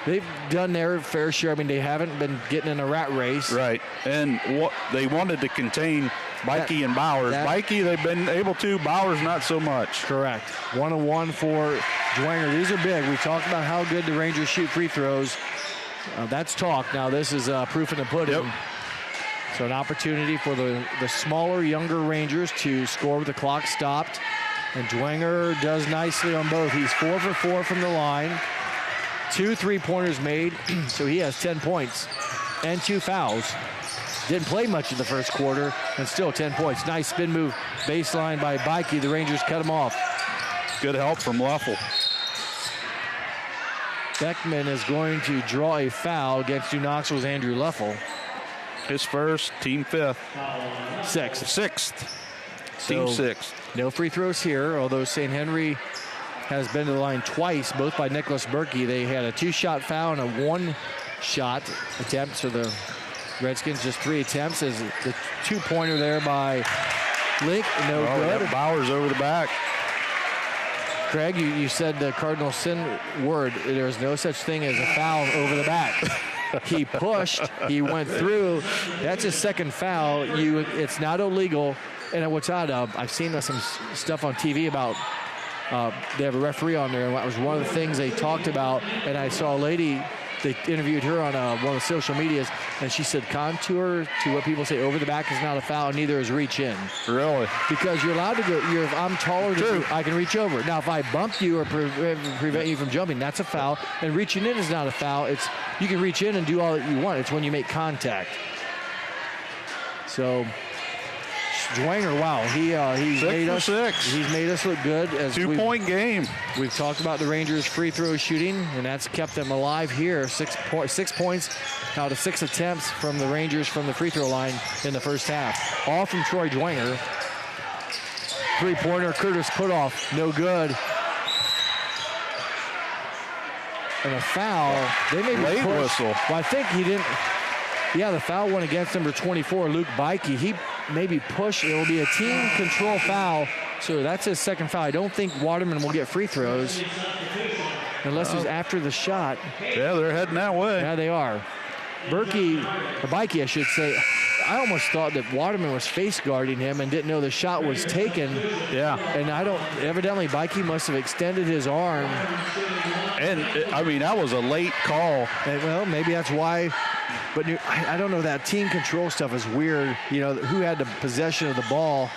Speaker 1: They've done their fair share. I mean, they haven't been getting in a rat race.
Speaker 2: Right. And what they wanted to contain Bikey and Bowers. Bikey, they've been able to. Bowers, not so much.
Speaker 1: Correct. 1-1 for Dwanger. These are big. We talked about how good the Rangers shoot free throws. That's talk. Now this is proof in the pudding.
Speaker 2: Yep.
Speaker 1: So an opportunity for the smaller, younger Rangers to score with the clock stopped. And Dwanger does nicely on both. He's 4 for 4 from the line. 2 3-pointers made, so he has 10 points and 2 fouls. Didn't play much in the first quarter, and still 10 points. Nice spin move, baseline by Bikey. The Rangers cut him off.
Speaker 2: Good help from Leffel.
Speaker 1: Beckman is going to draw a foul against New Knoxville's Andrew Leffel.
Speaker 2: His first, team 5th.
Speaker 1: Sixth.
Speaker 2: Team 6th.
Speaker 1: No free throws here, although St. Henry has been to the line twice, both by Nicholas Berkey. They had a 2-shot foul and a 1-shot attempt. So the Redskins just 3 attempts. As the 2-pointer there by Link, no good.
Speaker 2: Bowers over the back.
Speaker 1: Craig, you said the Cardinal sin word. There's no such thing as a foul over the back. He pushed. He went through. That's his second foul. It's not illegal. And what's odd, I've seen some stuff on TV about they have a referee on there, and that was one of the things they talked about. And I saw a lady, they interviewed her on one of the social medias, and she said contour to what people say over the back is not a foul, and neither is reach in.
Speaker 2: Really?
Speaker 1: Because you're allowed to go, if I'm taller than you, I can reach over. Now, if I bump you or prevent you from jumping, that's a foul. And reaching in is not a foul. You can reach in and do all that you want. It's when you make contact. So Dwanger, wow, he's made us 6. He's made us look good. As
Speaker 2: 2-point game.
Speaker 1: We've talked about the Rangers' free throw shooting, and that's kept them alive here. 6 points out of 6 attempts from the Rangers from the free throw line in the first half. All from Troy Dwanger. 3-pointer, Curtis Putoff, no good. And a foul. They may be
Speaker 2: late whistle.
Speaker 1: Well, I think he didn't. Yeah, the foul went against number 24, Luke Bikey. He maybe pushed. It will be a team control foul. So that's his second foul. I don't think Waterman will get free throws unless it's after the shot.
Speaker 2: Yeah, they're heading that way.
Speaker 1: Yeah, they are. Bikey, I should say. I almost thought that Waterman was face guarding him and didn't know the shot was taken.
Speaker 2: Yeah.
Speaker 1: And evidently Bikey must have extended his arm.
Speaker 2: And, that was a late call.
Speaker 1: And, well, maybe that's why. But I don't know, that team control stuff is weird. Who had the possession of the ball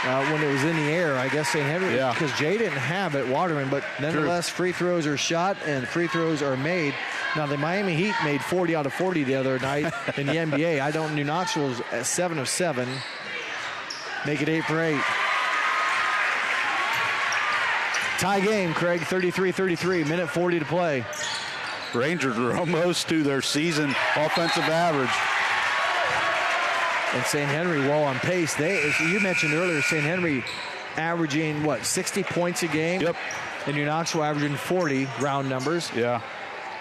Speaker 1: when it was in the air? I guess St. Henry, because Jay didn't have it, Waterman, but nonetheless, free throws are shot and free throws are made. Now, the Miami Heat made 40 out of 40 the other night in the NBA. New Knoxville's at 7 of 7. Make it 8 for 8. Tie game, Craig, 33-33, minute 40 to play.
Speaker 2: Rangers are almost to their season offensive average.
Speaker 1: And St. Henry, well on pace. You mentioned earlier, St. Henry averaging, 60 points a game?
Speaker 2: Yep.
Speaker 1: And New Knoxville averaging 40, round numbers.
Speaker 2: Yeah.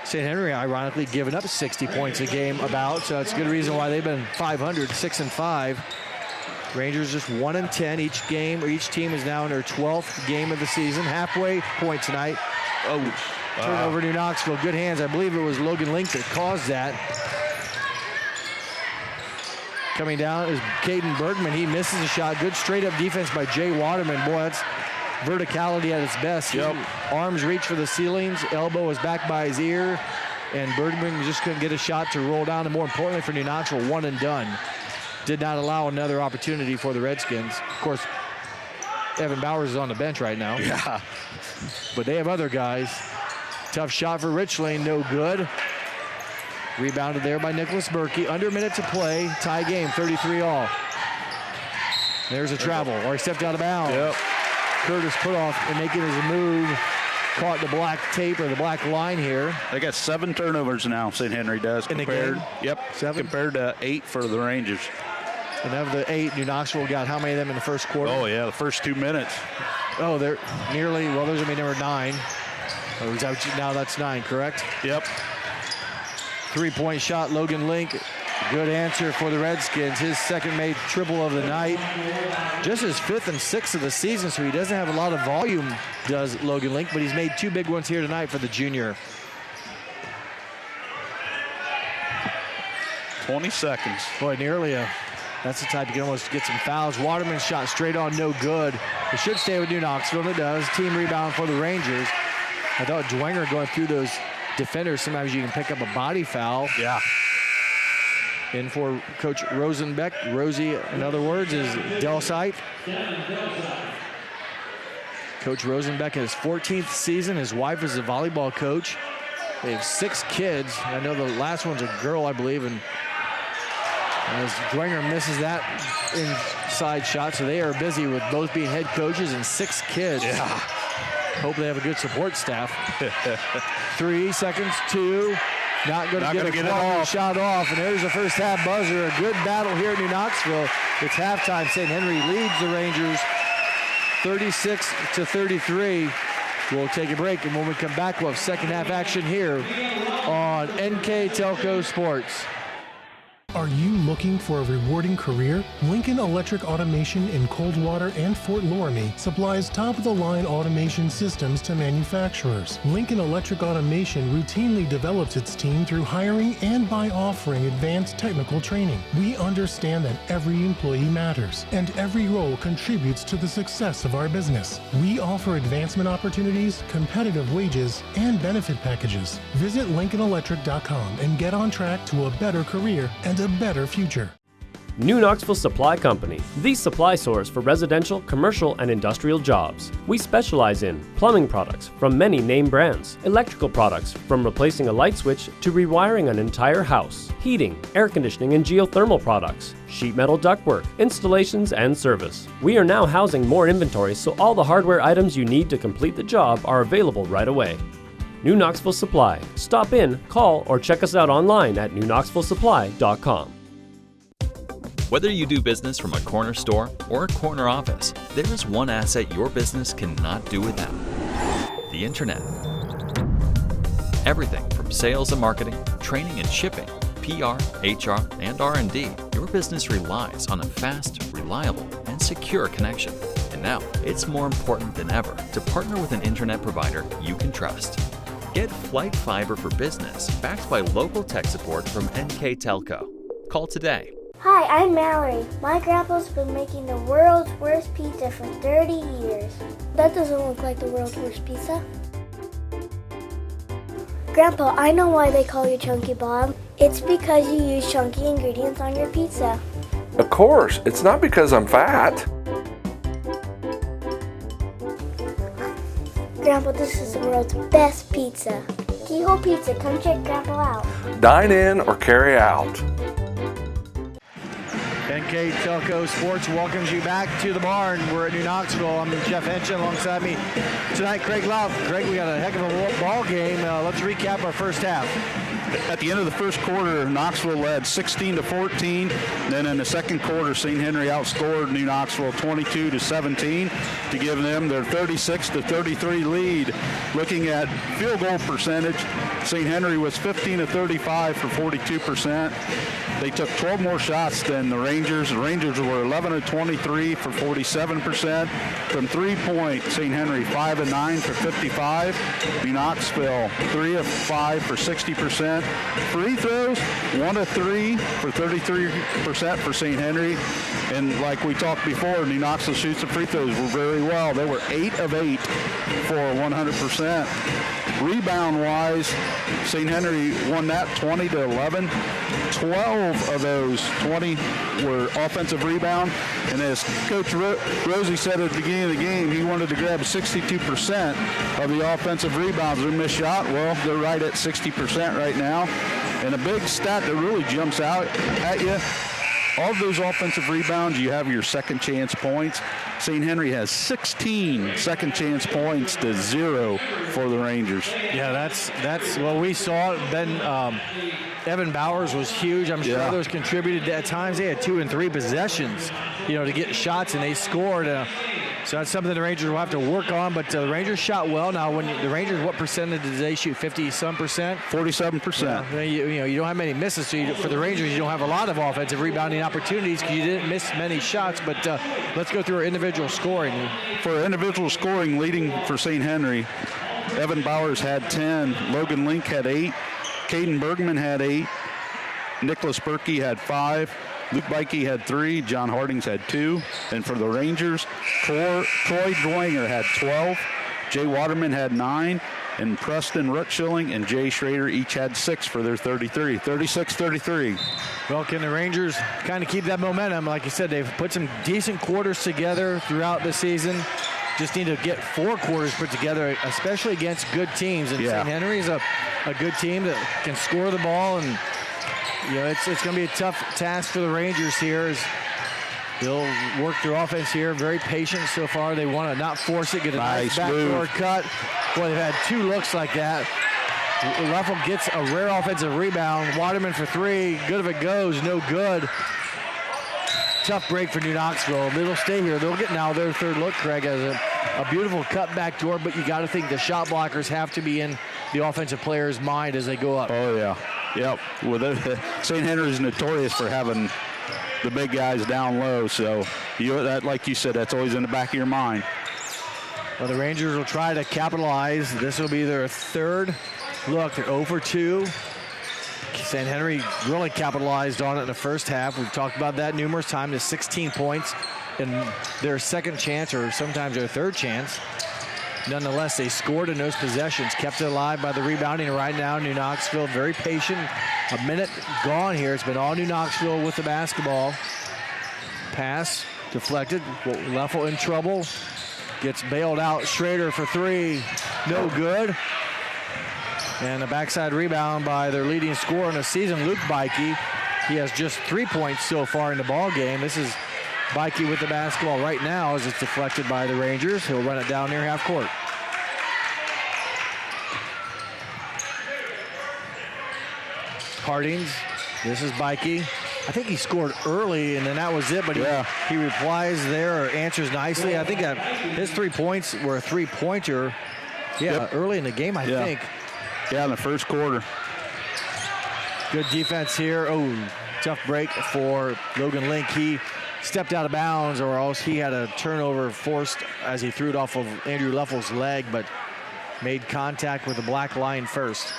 Speaker 1: St. Henry, ironically, giving up 60 points a game so it's a good reason why they've been 500, 6-5. Rangers just 1-10 each game. Each team is now in their 12th game of the season. Halfway point tonight. Turnover New Knoxville. Good hands. I believe it was Logan Link that caused that. Coming down is Caden Bergman. He misses a shot. Good straight-up defense by Jay Waterman. Boy, that's verticality at its best.
Speaker 2: Yep.
Speaker 1: Arms reach for the ceilings. Elbow is back by his ear. And Bergman just couldn't get a shot to roll down. And more importantly for New Knoxville, one and done. Did not allow another opportunity for the Redskins. Of course, Evan Bowers is on the bench right now.
Speaker 2: Yeah.
Speaker 1: But they have other guys. Tough shot for Richlane, no good. Rebounded there by Nicholas Berkey. Under a minute to play. Tie game, 33-all. There's a travel, or he stepped out of bounds.
Speaker 2: Yep.
Speaker 1: Curtis Putoff and making his move. Caught the black tape or the black line here.
Speaker 2: They got 7 turnovers now, St. Henry does.
Speaker 1: In the game?
Speaker 2: Yep.
Speaker 1: 7?
Speaker 2: Compared to 8 for the Rangers.
Speaker 1: And of the 8, New Knoxville got how many of them in the first quarter?
Speaker 2: Oh, yeah, the first 2 minutes.
Speaker 1: Oh, they're nearly, well, there's going to be number 9. Oh, is that what now that's 9, correct?
Speaker 2: Yep.
Speaker 1: 3-point shot, Logan Link. Good answer for the Redskins. His second made triple of the night. Just his 5th and 6th of the season, so he doesn't have a lot of volume, does Logan Link, but he's made 2 big ones here tonight for the junior.
Speaker 2: 20 seconds.
Speaker 1: Boy, nearly that's the type you can almost get some fouls. Waterman's shot straight on, no good. It should stay with New Knoxville, and it does. Team rebound for the Rangers. I thought Dwenger going through those defenders, sometimes you can pick up a body foul.
Speaker 2: Yeah.
Speaker 1: In for Coach Rosenbeck. Rosie, in other words, is Delsite. Coach Rosenbeck has 14th season. His wife is a volleyball coach. They have 6 kids. I know the last one's a girl, I believe, and as Dwenger misses that inside shot, so they are busy with both being head coaches and 6 kids.
Speaker 2: Yeah.
Speaker 1: Hope they have a good support staff. 3 seconds, 2. Not going to get a shot off, and there's the first half buzzer. A good battle here in New Knoxville. It's halftime. St. Henry leads the Rangers 36-33. We'll take a break, and when we come back, we'll have second half action here on NKTelco Sports.
Speaker 18: Are you looking for a rewarding career? Lincoln Electric Automation in Coldwater and Fort Loramie supplies top-of-the-line automation systems to manufacturers. Lincoln Electric Automation routinely develops its team through hiring and by offering advanced technical training. We understand that every employee matters, and every role contributes to the success of our business. We offer advancement opportunities, competitive wages, and benefit packages. Visit LincolnElectric.com and get on track to a better career and a better future.
Speaker 19: New Knoxville Supply Company, the supply source for residential, commercial, and industrial jobs. We specialize in plumbing products from many name brands, electrical products from replacing a light switch to rewiring an entire house, heating, air conditioning, and geothermal products, sheet metal ductwork, installations, and service. We are now housing more inventory, so all the hardware items you need to complete the job are available right away. New Knoxville Supply. Stop in, call, or check us out online at newknoxvillesupply.com.
Speaker 20: Whether you do business from a corner store or a corner office, there is one asset your business cannot do without: the Internet. Everything from sales and marketing, training and shipping, PR, HR, and R&D, your business relies on a fast, reliable, and secure connection. And now, it's more important than ever to partner with an Internet provider you can trust. Get Flight Fiber for Business, backed by local tech support from NKTelco. Call today.
Speaker 3: Hi, I'm Mallory. My grandpa's been making the world's worst pizza for 30 years. That doesn't look like the world's worst pizza. Grandpa, I know why they call you Chunky Bob. It's because you use chunky ingredients on your pizza.
Speaker 4: Of course, it's not because I'm fat.
Speaker 3: Grandpa, this is the world's best pizza. Keyhole Pizza, come check Grandpa out.
Speaker 4: Dine in or carry out.
Speaker 1: NKTelco Sports welcomes you back to the barn. We're at New Knoxville. I'm Jeff Henson alongside me tonight, Craig Love. Craig, we got a heck of a ball game. Let's recap our first half.
Speaker 2: At the end of the first quarter, Knoxville led 16-14. Then in the second quarter, St. Henry outscored New Knoxville 22-17 to give them their 36-33 lead. Looking at field goal percentage, St. Henry was 15-35 for 42%. They took 12 more shots than the Rangers. The Rangers were 11-23 for 47%. From three-point, St. Henry 5-9 for 55. New Knoxville 3-5 for 60%. Free throws 1-3 for 33% for St. Henry. And like we talked before, New Knoxville shoots the free throws were very well. They were 8 of 8 for 100%. Rebound-wise, St. Henry won that 20-11. 12 of those 20 were offensive rebound. And as Coach Rosie said at the beginning of the game, he wanted to grab 62% of the offensive rebounds. Their missed shot, well, they're right at 60% right now. And a big stat that really jumps out at you, all of those offensive rebounds, you have your second chance points. St. Henry has 16 second chance points to 0 for the Rangers.
Speaker 1: Yeah, that's what we saw. Evan Bowers was huge. I'm sure others contributed. At times they had 2 and 3 possessions, to get shots, and they scored. So that's something the Rangers will have to work on, but the Rangers shot well. Now, when the Rangers, what percentage did they shoot? 50-some percent?
Speaker 2: 47%.
Speaker 1: Yeah, you don't have many misses, so for the Rangers, you don't have a lot of offensive rebounding opportunities because you didn't miss many shots, but let's go through our individual scoring.
Speaker 2: For individual scoring, leading for St. Henry, Evan Bowers had 10, Logan Link had 8, Caden Bergman had 8, Nicholas Berkey had 5, Luke Bikey had 3, John Hardings had 2, and for the Rangers, Troy Dwanger had 12, Jay Waterman had 9, and Preston Rutschilling and Jay Schrader each had 6 for their 36-33.
Speaker 1: Well, can the Rangers kind of keep that momentum? Like you said, they've put some decent quarters together throughout the season. Just need to get 4 quarters put together, especially against good teams. And St. Henry is a good team that can score the ball, and it's going to be a tough task for the Rangers here as they'll work their offense here. Very patient so far. They want to not force it, get a nice backdoor cut. Boy, they've had 2 looks like that. Leffel gets a rare offensive rebound. Waterman for 3. Good if it goes. No good. Tough break for New Knoxville. They'll stay here. They'll get now their 3rd look, Craig, as a beautiful cut back door, but you got to think the shot blockers have to be in the offensive player's mind as they go up.
Speaker 2: Oh, yeah. Yep. Well, St. Henry is notorious for having the big guys down low, so like you said, that's always in the back of your mind.
Speaker 1: Well, the Rangers will try to capitalize. This will be their 3rd look. They're 0 for 2. St. Henry really capitalized on it in the first half. We've talked about that numerous times. The 16 points in their second chance, or sometimes their 3rd chance. Nonetheless, they scored in those possessions, kept it alive by the rebounding. Right now, New Knoxville very patient. A minute gone here. It's been all New Knoxville with the basketball. Pass deflected. Leffel in trouble. Gets bailed out. Schrader for 3. No good. And a backside rebound by their leading scorer in the season, Luke Bikey. He has just 3 points so far in the ball game. This is Bikey with the basketball right now as it's deflected by the Rangers. He'll run it down near half court. Hardings, this is Bikey. I think he scored early, and then that was it, but he replies there or answers nicely. I think that his 3 points were a 3-pointer early in the game, I think.
Speaker 2: Yeah, in the first quarter.
Speaker 1: Good defense here. Oh, tough break for Logan Link. He stepped out of bounds, or else he had a turnover forced as he threw it off of Andrew Leffel's leg, but made contact with the black line first.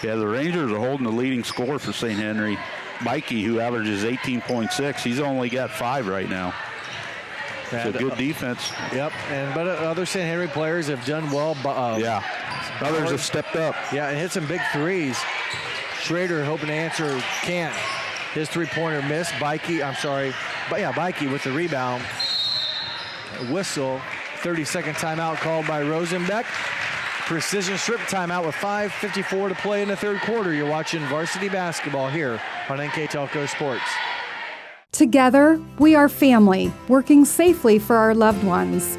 Speaker 2: Yeah, the Rangers are holding the leading scorer for St. Henry. Mikey, who averages 18.6, he's only got 5 right now. So good defense.
Speaker 1: Yep, but other St. Henry players have done well.
Speaker 2: Others have stepped up.
Speaker 1: Yeah, and hit some big threes. Schrader hoping to answer, can't. His 3-pointer missed. Bikey with the rebound. Whistle. 30-second timeout called by Rosenbeck. Precision strip timeout with 5:54 to play in the 3rd quarter. You're watching varsity basketball here on NKTelco Sports.
Speaker 21: Together, we are family, working safely for our loved ones.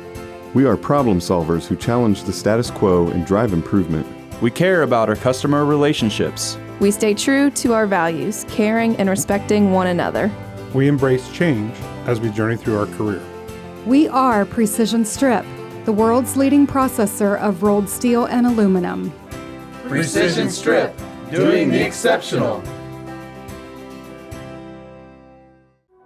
Speaker 6: We are problem solvers who challenge the status quo and drive improvement.
Speaker 7: We care about our customer relationships.
Speaker 22: We stay true to our values, caring and respecting one another.
Speaker 9: We embrace change as we journey through our career.
Speaker 21: We are Precision Strip, the world's leading processor of rolled steel and aluminum.
Speaker 10: Precision Strip, doing the exceptional.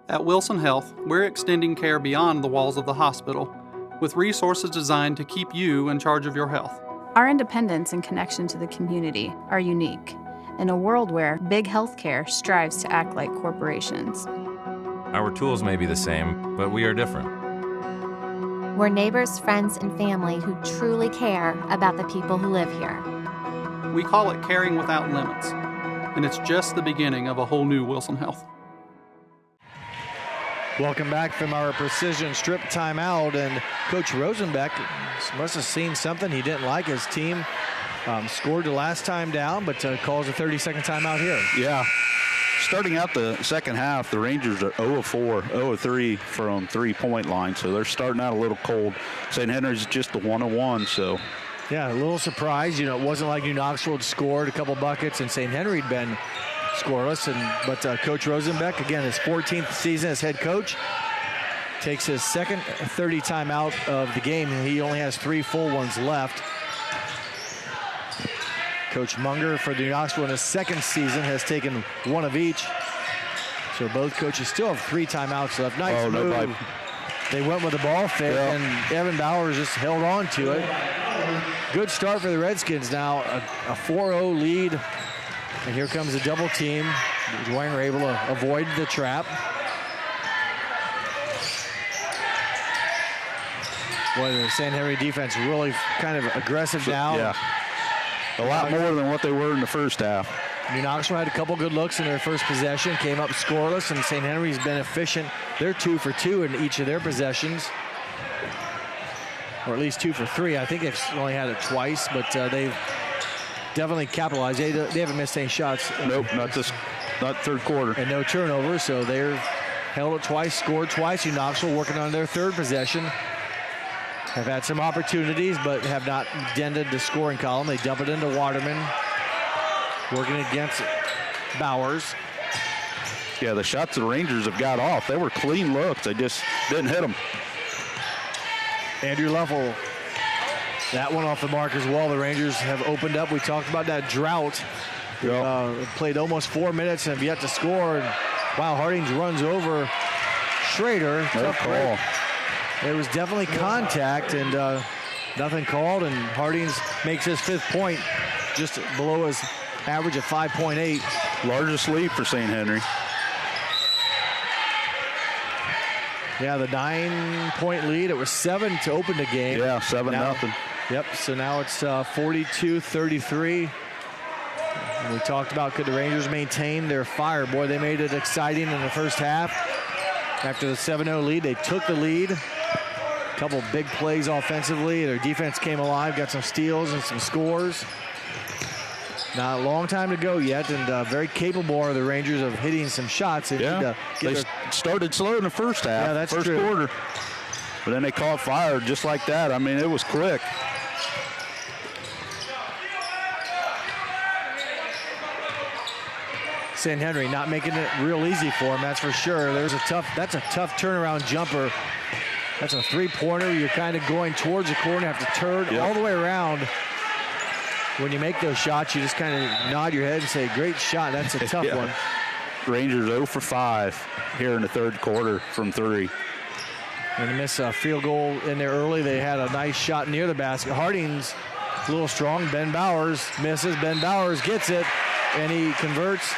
Speaker 11: At Wilson Health, we're extending care beyond the walls of the hospital, with resources designed to keep you in charge of your health.
Speaker 8: Our independence and connection to the community are unique in a world where big healthcare strives to act like corporations.
Speaker 12: Our tools may be the same, but we are different.
Speaker 13: We're neighbors, friends, and family who truly care about the people who live here.
Speaker 11: We call it caring without limits, and it's just the beginning of a whole new Wilson Health.
Speaker 1: Welcome back from our precision strip timeout, and Coach Rosenbeck must have seen something he didn't like. His team scored the last time down, but calls a 30-second timeout here.
Speaker 2: Yeah. starting out the second half, the Rangers are 0 of 4, 0 of 3 from three-point line, so they're starting out a little cold. St. Henry's just the 1 of 1, so.
Speaker 1: Yeah, a little surprised. You know, it wasn't like New Knoxville had scored a couple buckets and St. Henry had been scoreless. But Coach Rosenbeck, again, his 14th season as head coach, takes his second 30 timeout of the game, and he only has 3 full ones left. Coach Munger for New Knoxville in his second season has taken 1 of each. So both coaches still have 3 timeouts left. Nice move. They went with the ball fake, and Evan Bowers just held on to it. Good start for the Redskins now, a 4-0 lead. And here comes a double team. Dwyer able to avoid the trap. Boy, the St. Henry defense really kind of aggressive now.
Speaker 2: Yeah. A lot more than what they were in the first half.
Speaker 1: New Knoxville had a couple good looks in their first possession, came up scoreless, and St. Henry's been efficient. They're 2 for 2 in each of their possessions, or at least 2 for 3. I think they've only had it twice, but they've definitely capitalized. They haven't missed any shots.
Speaker 2: Nope, not third quarter.
Speaker 1: And no turnovers, so they're held it twice, scored twice. New Knoxville working on their third possession. Have had some opportunities, but have not dented the scoring column. They dump it into Waterman, working against Bowers.
Speaker 2: Yeah, the shots the Rangers have got off, they were clean looks. They just didn't hit them.
Speaker 1: Andrew Leffel, that one off the mark as well. The Rangers have opened up. We talked about that drought. Played almost 4 minutes and have yet to score. And, wow, Hardings runs over Schrader.
Speaker 2: Tough call.
Speaker 1: There was definitely contact and nothing called, and Hardings makes his 5th point, just below his average of 5.8.
Speaker 2: Largest lead for St. Henry.
Speaker 1: Yeah, the 9-point lead. It was 7 to open the game.
Speaker 2: Yeah, 7-0.
Speaker 1: Yep, so now it's 42-33. And we talked about, could the Rangers maintain their fire? Boy, they made it exciting in the first half. After the 7-0 lead, they took the lead. Couple big plays offensively. Their defense came alive, got some steals and some scores. Not a long time to go yet, and very capable are the Rangers of hitting some shots. They
Speaker 2: started slow in the first half.
Speaker 1: Yeah, that's
Speaker 2: first
Speaker 1: true.
Speaker 2: quarter. But then they caught fire just like that. I mean, it was quick.
Speaker 1: St. Henry not making it real easy for him, that's for sure. That's a tough turnaround jumper. That's a 3-pointer. You're kind of going towards the corner, have to turn all the way around. When you make those shots, you just kind of nod your head and say, great shot. That's a tough one.
Speaker 2: Rangers 0 for 5 here in the third quarter from 3.
Speaker 1: And they miss a field goal in there early. They had a nice shot near the basket. Hardings, a little strong. Ben Bowers misses. Ben Bowers gets it, and he converts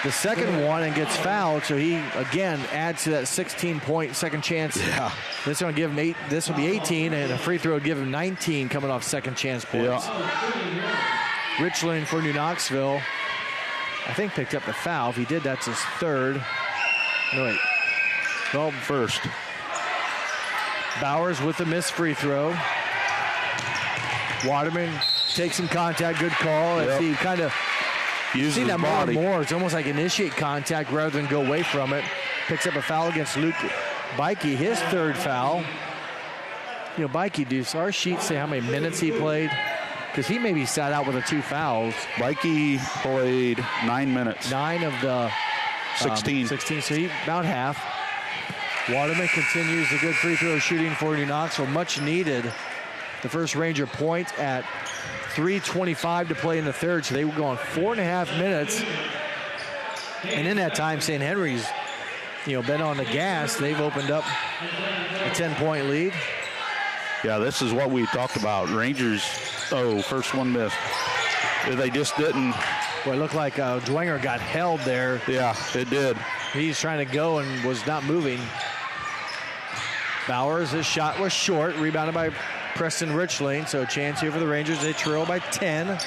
Speaker 1: the second one and gets fouled. So he, again, adds to that 16-point second chance.
Speaker 2: Yeah.
Speaker 1: This will give him this will be 18, and a free throw would give him 19 coming off second chance points. Yeah. Richland for New Knoxville, I think, picked up the foul. If he did, that's his 3rd. No, wait. Well,
Speaker 2: first.
Speaker 1: Bowers with the missed free throw. Waterman takes some contact. Good call.
Speaker 2: Yep.
Speaker 1: He kind of seen that more and more. It's almost like initiate contact rather than go away from it. Picks up a foul against Luke Bikey, his 3rd foul. You know, Bikey, does our sheet say how many minutes he played? Because he maybe sat out with the 2 fouls.
Speaker 2: Bikey played 9 minutes.
Speaker 1: 9 of the
Speaker 2: 16.
Speaker 1: 16, so he about half. Waterman continues the good free throw shooting for New Knoxville. Much needed. The first Ranger point at 3:25 to play in the third, so they were going 4.5 minutes. And in that time, St. Henry's, been on the gas. They've opened up a 10-point lead.
Speaker 2: Yeah, this is what we talked about. Rangers, first one missed. They just didn't.
Speaker 1: Well, it looked like Dwenger got held there.
Speaker 2: Yeah, it did.
Speaker 1: He's trying to go and was not moving. Bowers, his shot was short, rebounded by Preston Richlane, so a chance here for the Rangers. They trail by 10.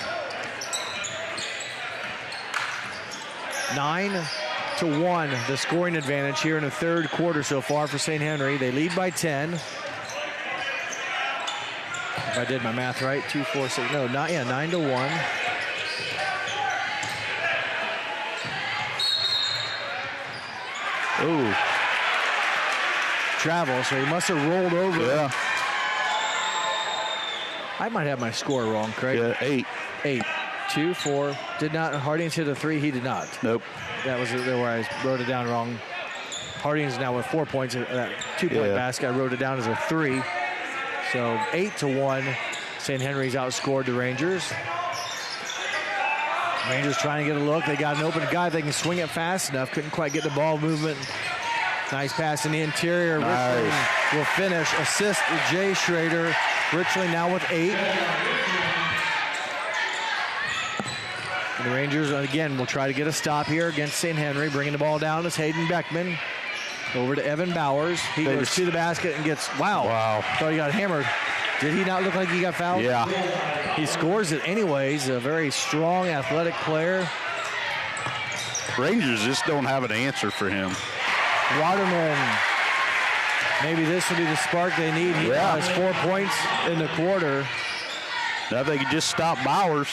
Speaker 1: 9-1, the scoring advantage here in the third quarter so far for St. Henry. They lead by 10. If I did my math right, 2, 4, 6, 9-1.
Speaker 2: Ooh.
Speaker 1: Travel, so he must have rolled over.
Speaker 2: Yeah.
Speaker 1: I might have my score wrong, Craig.
Speaker 2: Yeah, 8.
Speaker 1: 8. 2, 4. Did not. Hardings hit a 3. He did not.
Speaker 2: Nope.
Speaker 1: That was where I wrote it down wrong. Hardings now with 4 points. That 2-point basket, I wrote it down as a 3. So 8-1. St. Henry's outscored the Rangers. Rangers trying to get a look. They got an open guy. They can swing it fast enough. Couldn't quite get the ball movement. Nice pass in the interior.
Speaker 2: Nice.
Speaker 1: Richland will finish. Assist Jay Schrader. Richland now with 8. And the Rangers, again, will try to get a stop here against St. Henry. Bringing the ball down is Hayden Beckman. Over to Evan Bowers. He goes to the basket and gets, wow. Thought he got hammered. Did he not look like he got fouled?
Speaker 2: Yeah.
Speaker 1: He scores it anyways. A very strong, athletic player.
Speaker 2: Rangers just don't have an answer for him.
Speaker 1: Waterman. Maybe this will be the spark they need. He has 4 points in the quarter.
Speaker 2: Now they can just stop Bowers.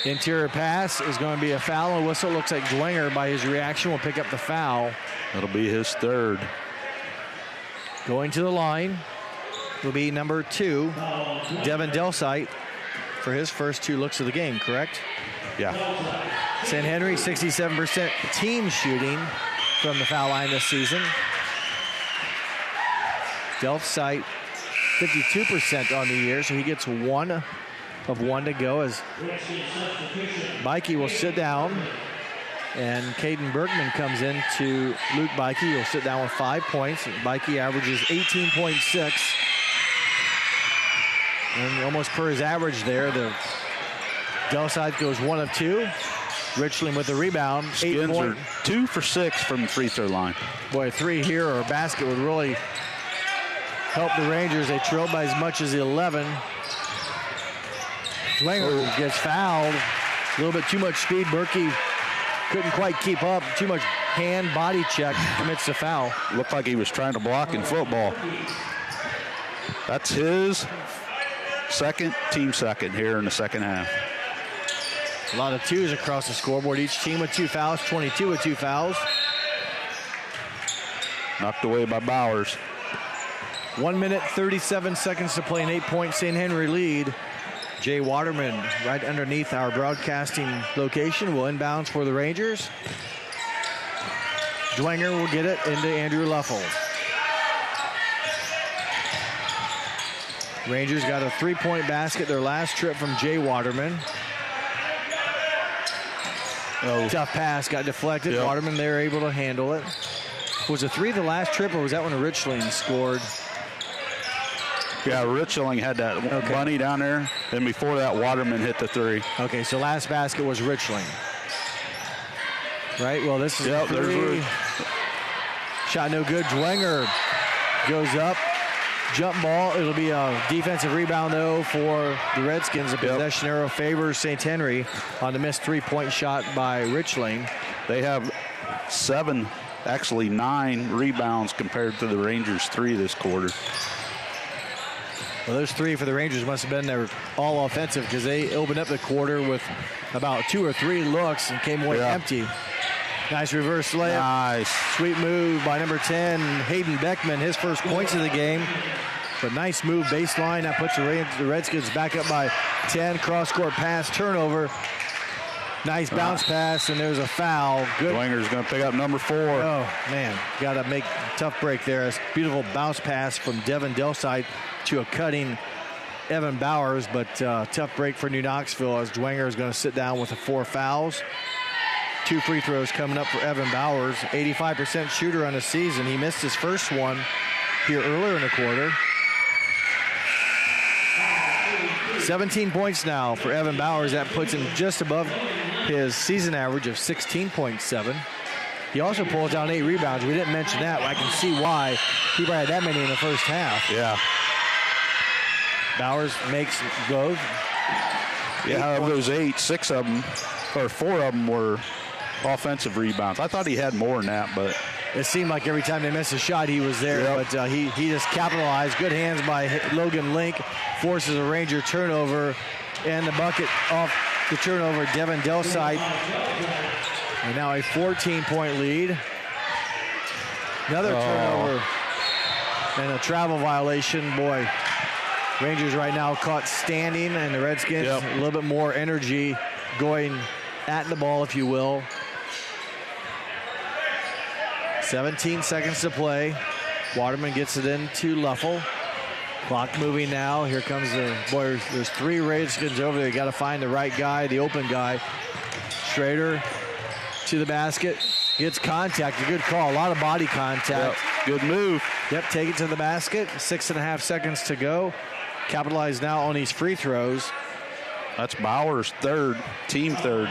Speaker 1: Interior pass is going to be a foul. A whistle. Looks like Dwenger, by his reaction, will pick up the foul.
Speaker 2: That'll be his 3rd.
Speaker 1: Going to the line will be number 2, Devin Delsite, for his first 2 looks of the game, correct?
Speaker 2: Yeah.
Speaker 1: St. Henry, 67% team shooting from the foul line this season. Delsite, 52% on the year, so he gets 1 of 1 to go as Bikey will sit down. And Caden Bergman comes in to Luke Bikey. He'll sit down with 5 points. Bikey averages 18.6. And almost per his average there, the Delside goes 1 of 2. Richland with the rebound.
Speaker 2: Skins are 2 for 6 from the free throw line.
Speaker 1: Boy, 3 here or a basket would really help the Rangers. They trailed by as much as 11. Dwenger gets fouled. A little bit too much speed. Berkey couldn't quite keep up. Too much hand body check. Commits the foul.
Speaker 2: Looked like he was trying to block in football. That's his team second here in the second half.
Speaker 1: A lot of 2s across the scoreboard. Each team with 2 fouls. 22 with 2 fouls.
Speaker 2: Knocked away by Bowers.
Speaker 1: 1 minute, 37 seconds to play. An 8-point St. Henry lead. Jay Waterman right underneath our broadcasting location will inbounds for the Rangers. Dwenger will get it into Andrew Luffel. Rangers got a 3-point basket their last trip from Jay Waterman. Tough pass, got deflected.
Speaker 2: Yep.
Speaker 1: Waterman there able to handle it. Was it 3 the last trip, or was that when Richland scored?
Speaker 2: Yeah, Richling had that bunny down there, and before that, Waterman hit the 3.
Speaker 1: Okay, so last basket was Richling. Right, well, this is
Speaker 2: there's
Speaker 1: shot no good. Dwenger goes up, jump ball. It'll be a defensive rebound, though, for the Redskins. A possession arrow favors St. Henry on the missed 3-point shot by Richling.
Speaker 2: They have 9 rebounds compared to the Rangers' 3 this quarter.
Speaker 1: Well, those 3 for the Rangers must have been their all offensive, because they opened up the quarter with about 2 or 3 looks and came away empty. Nice reverse layup.
Speaker 2: Nice.
Speaker 1: Sweet move by number 10, Hayden Beckman, his first points of the game. But nice move baseline. That puts the Redskins back up by 10. Cross-court pass, turnover. Nice bounce pass, and there's a foul. Good.
Speaker 2: Dwenger's going to pick up number 4.
Speaker 1: Oh, man. Got to make a tough break there. A beautiful bounce pass from Devin Delside to a cutting Evan Bowers, but tough break for New Knoxville as Dwenger is going to sit down with the 4 fouls. 2 free throws coming up for Evan Bowers. 85% shooter on the season. He missed his first one here earlier in the quarter. 17 points now for Evan Bowers. That puts him just above his season average of 16.7. He also pulls down 8 rebounds. We didn't mention that. I can see why he probably had that many in the first half.
Speaker 2: Yeah.
Speaker 1: Bowers makes both.
Speaker 2: Yeah, of those 8, 6 of them, or 4 of them were offensive rebounds. I thought he had more than that, but
Speaker 1: it seemed like every time they missed a shot, he was there.
Speaker 2: Yep.
Speaker 1: But he just capitalized. Good hands by Logan Link. Forces a Ranger turnover. And the bucket off the turnover, Devin Delside. And now a 14-point lead. Another turnover and a travel violation. Boy, Rangers right now caught standing, and the Redskins a little bit more energy going at the ball, if you will. 17 seconds to play. Waterman gets it into Luffel. Clock moving now. Here comes there's 3 Redskins over there. You got to find the right guy, the open guy. Schrader to the basket. Gets contact. A good call. A lot of body contact.
Speaker 2: Good move.
Speaker 1: Yep, take it to the basket. 6.5 seconds to go. Capitalize now on these free throws.
Speaker 2: That's Bauer's third, team third.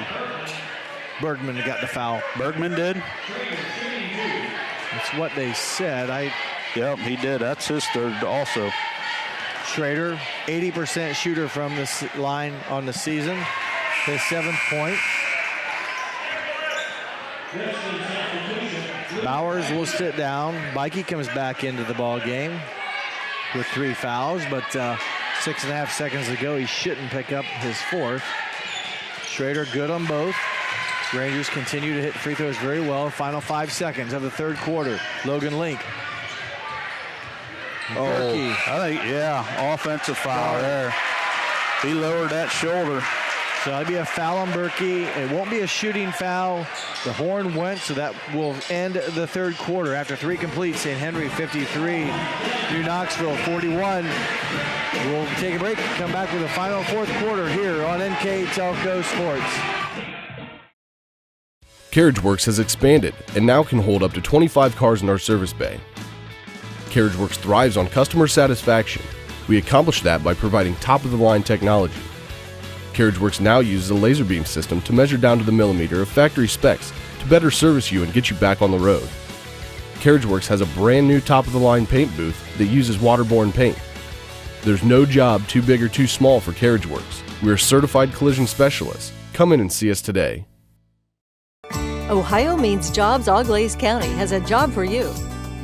Speaker 1: Bergman got the foul.
Speaker 2: Bergman did?
Speaker 1: That's what they said.
Speaker 2: Yep, he did. That's his third also.
Speaker 1: Schrader, 80% shooter from this line on the season. His 7th point. Bowers will sit down. Bikey comes back into the ball game with 3 fouls, but 6.5 seconds to go. He shouldn't pick up his 4th. Schrader good on both. Rangers continue to hit free throws very well. Final 5 seconds of the third quarter. Logan Link. Berkey.
Speaker 2: I think, offensive foul there. He lowered that shoulder.
Speaker 1: So that'll be a foul on Berkey. It won't be a shooting foul. The horn went, so that will end the third quarter. After 3 complete, St. Henry 53, New Knoxville 41. We'll take a break and come back with the final 4th quarter here on NKTelco Sports.
Speaker 14: CarriageWorks has expanded and now can hold up to 25 cars in our service bay. CarriageWorks thrives on customer satisfaction. We accomplish that by providing top-of-the-line technology. CarriageWorks now uses a laser beam system to measure down to the millimeter of factory specs to better service you and get you back on the road. CarriageWorks has a brand new top-of-the-line paint booth that uses waterborne paint. There's no job too big or too small for CarriageWorks. We are certified collision specialists. Come in and see us today.
Speaker 15: Ohio Means Jobs Auglaize County has a job for you.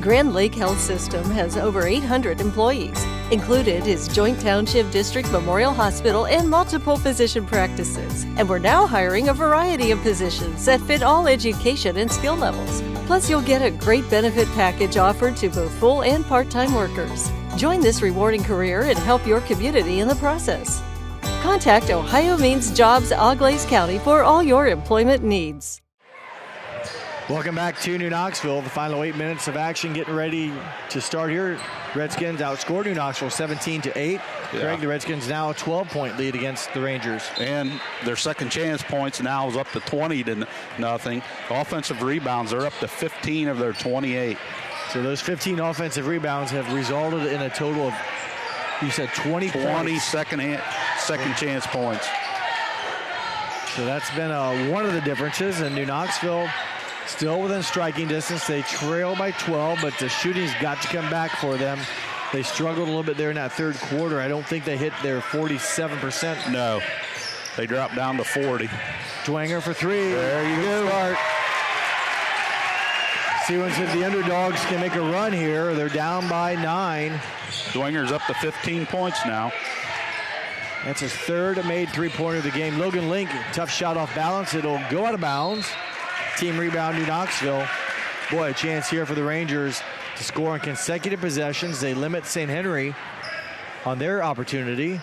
Speaker 15: Grand Lake Health System has over 800 employees. Included is Joint Township District Memorial Hospital and multiple physician practices. And we're now hiring a variety of positions that fit all education and skill levels. Plus, you'll get a great benefit package offered to both full and part-time workers. Join this rewarding career and help your community in the process. Contact Ohio Means Jobs Auglaize County for all your employment needs.
Speaker 1: Welcome back to New Knoxville. The final 8 minutes of action getting ready to start here. Redskins outscored New Knoxville 17-8. Greg, the Redskins now a 12-point lead against the Rangers.
Speaker 2: And their second chance points now is up to 20-0. Offensive rebounds are up to 15 of their 28.
Speaker 1: So those 15 offensive rebounds have resulted in a total of, you said 20
Speaker 2: second chance points.
Speaker 1: So that's been one of the differences. And New Knoxville still within striking distance. They trail by 12, but the shooting's got to come back for them. They struggled a little bit there in that third quarter. I don't think they hit their 47%.
Speaker 2: No, they dropped down to 40.
Speaker 1: Dwenger for 3.
Speaker 2: There you go.
Speaker 1: Start. See if the underdogs can make a run here. They're down by 9.
Speaker 2: Dwenger's up to 15 points now.
Speaker 1: That's his third made three-pointer of the game. Logan Link, tough shot off balance. It'll go out of bounds. Team rebound, New Knoxville. Boy, a chance here for the Rangers to score in consecutive possessions. They limit St. Henry on their opportunity.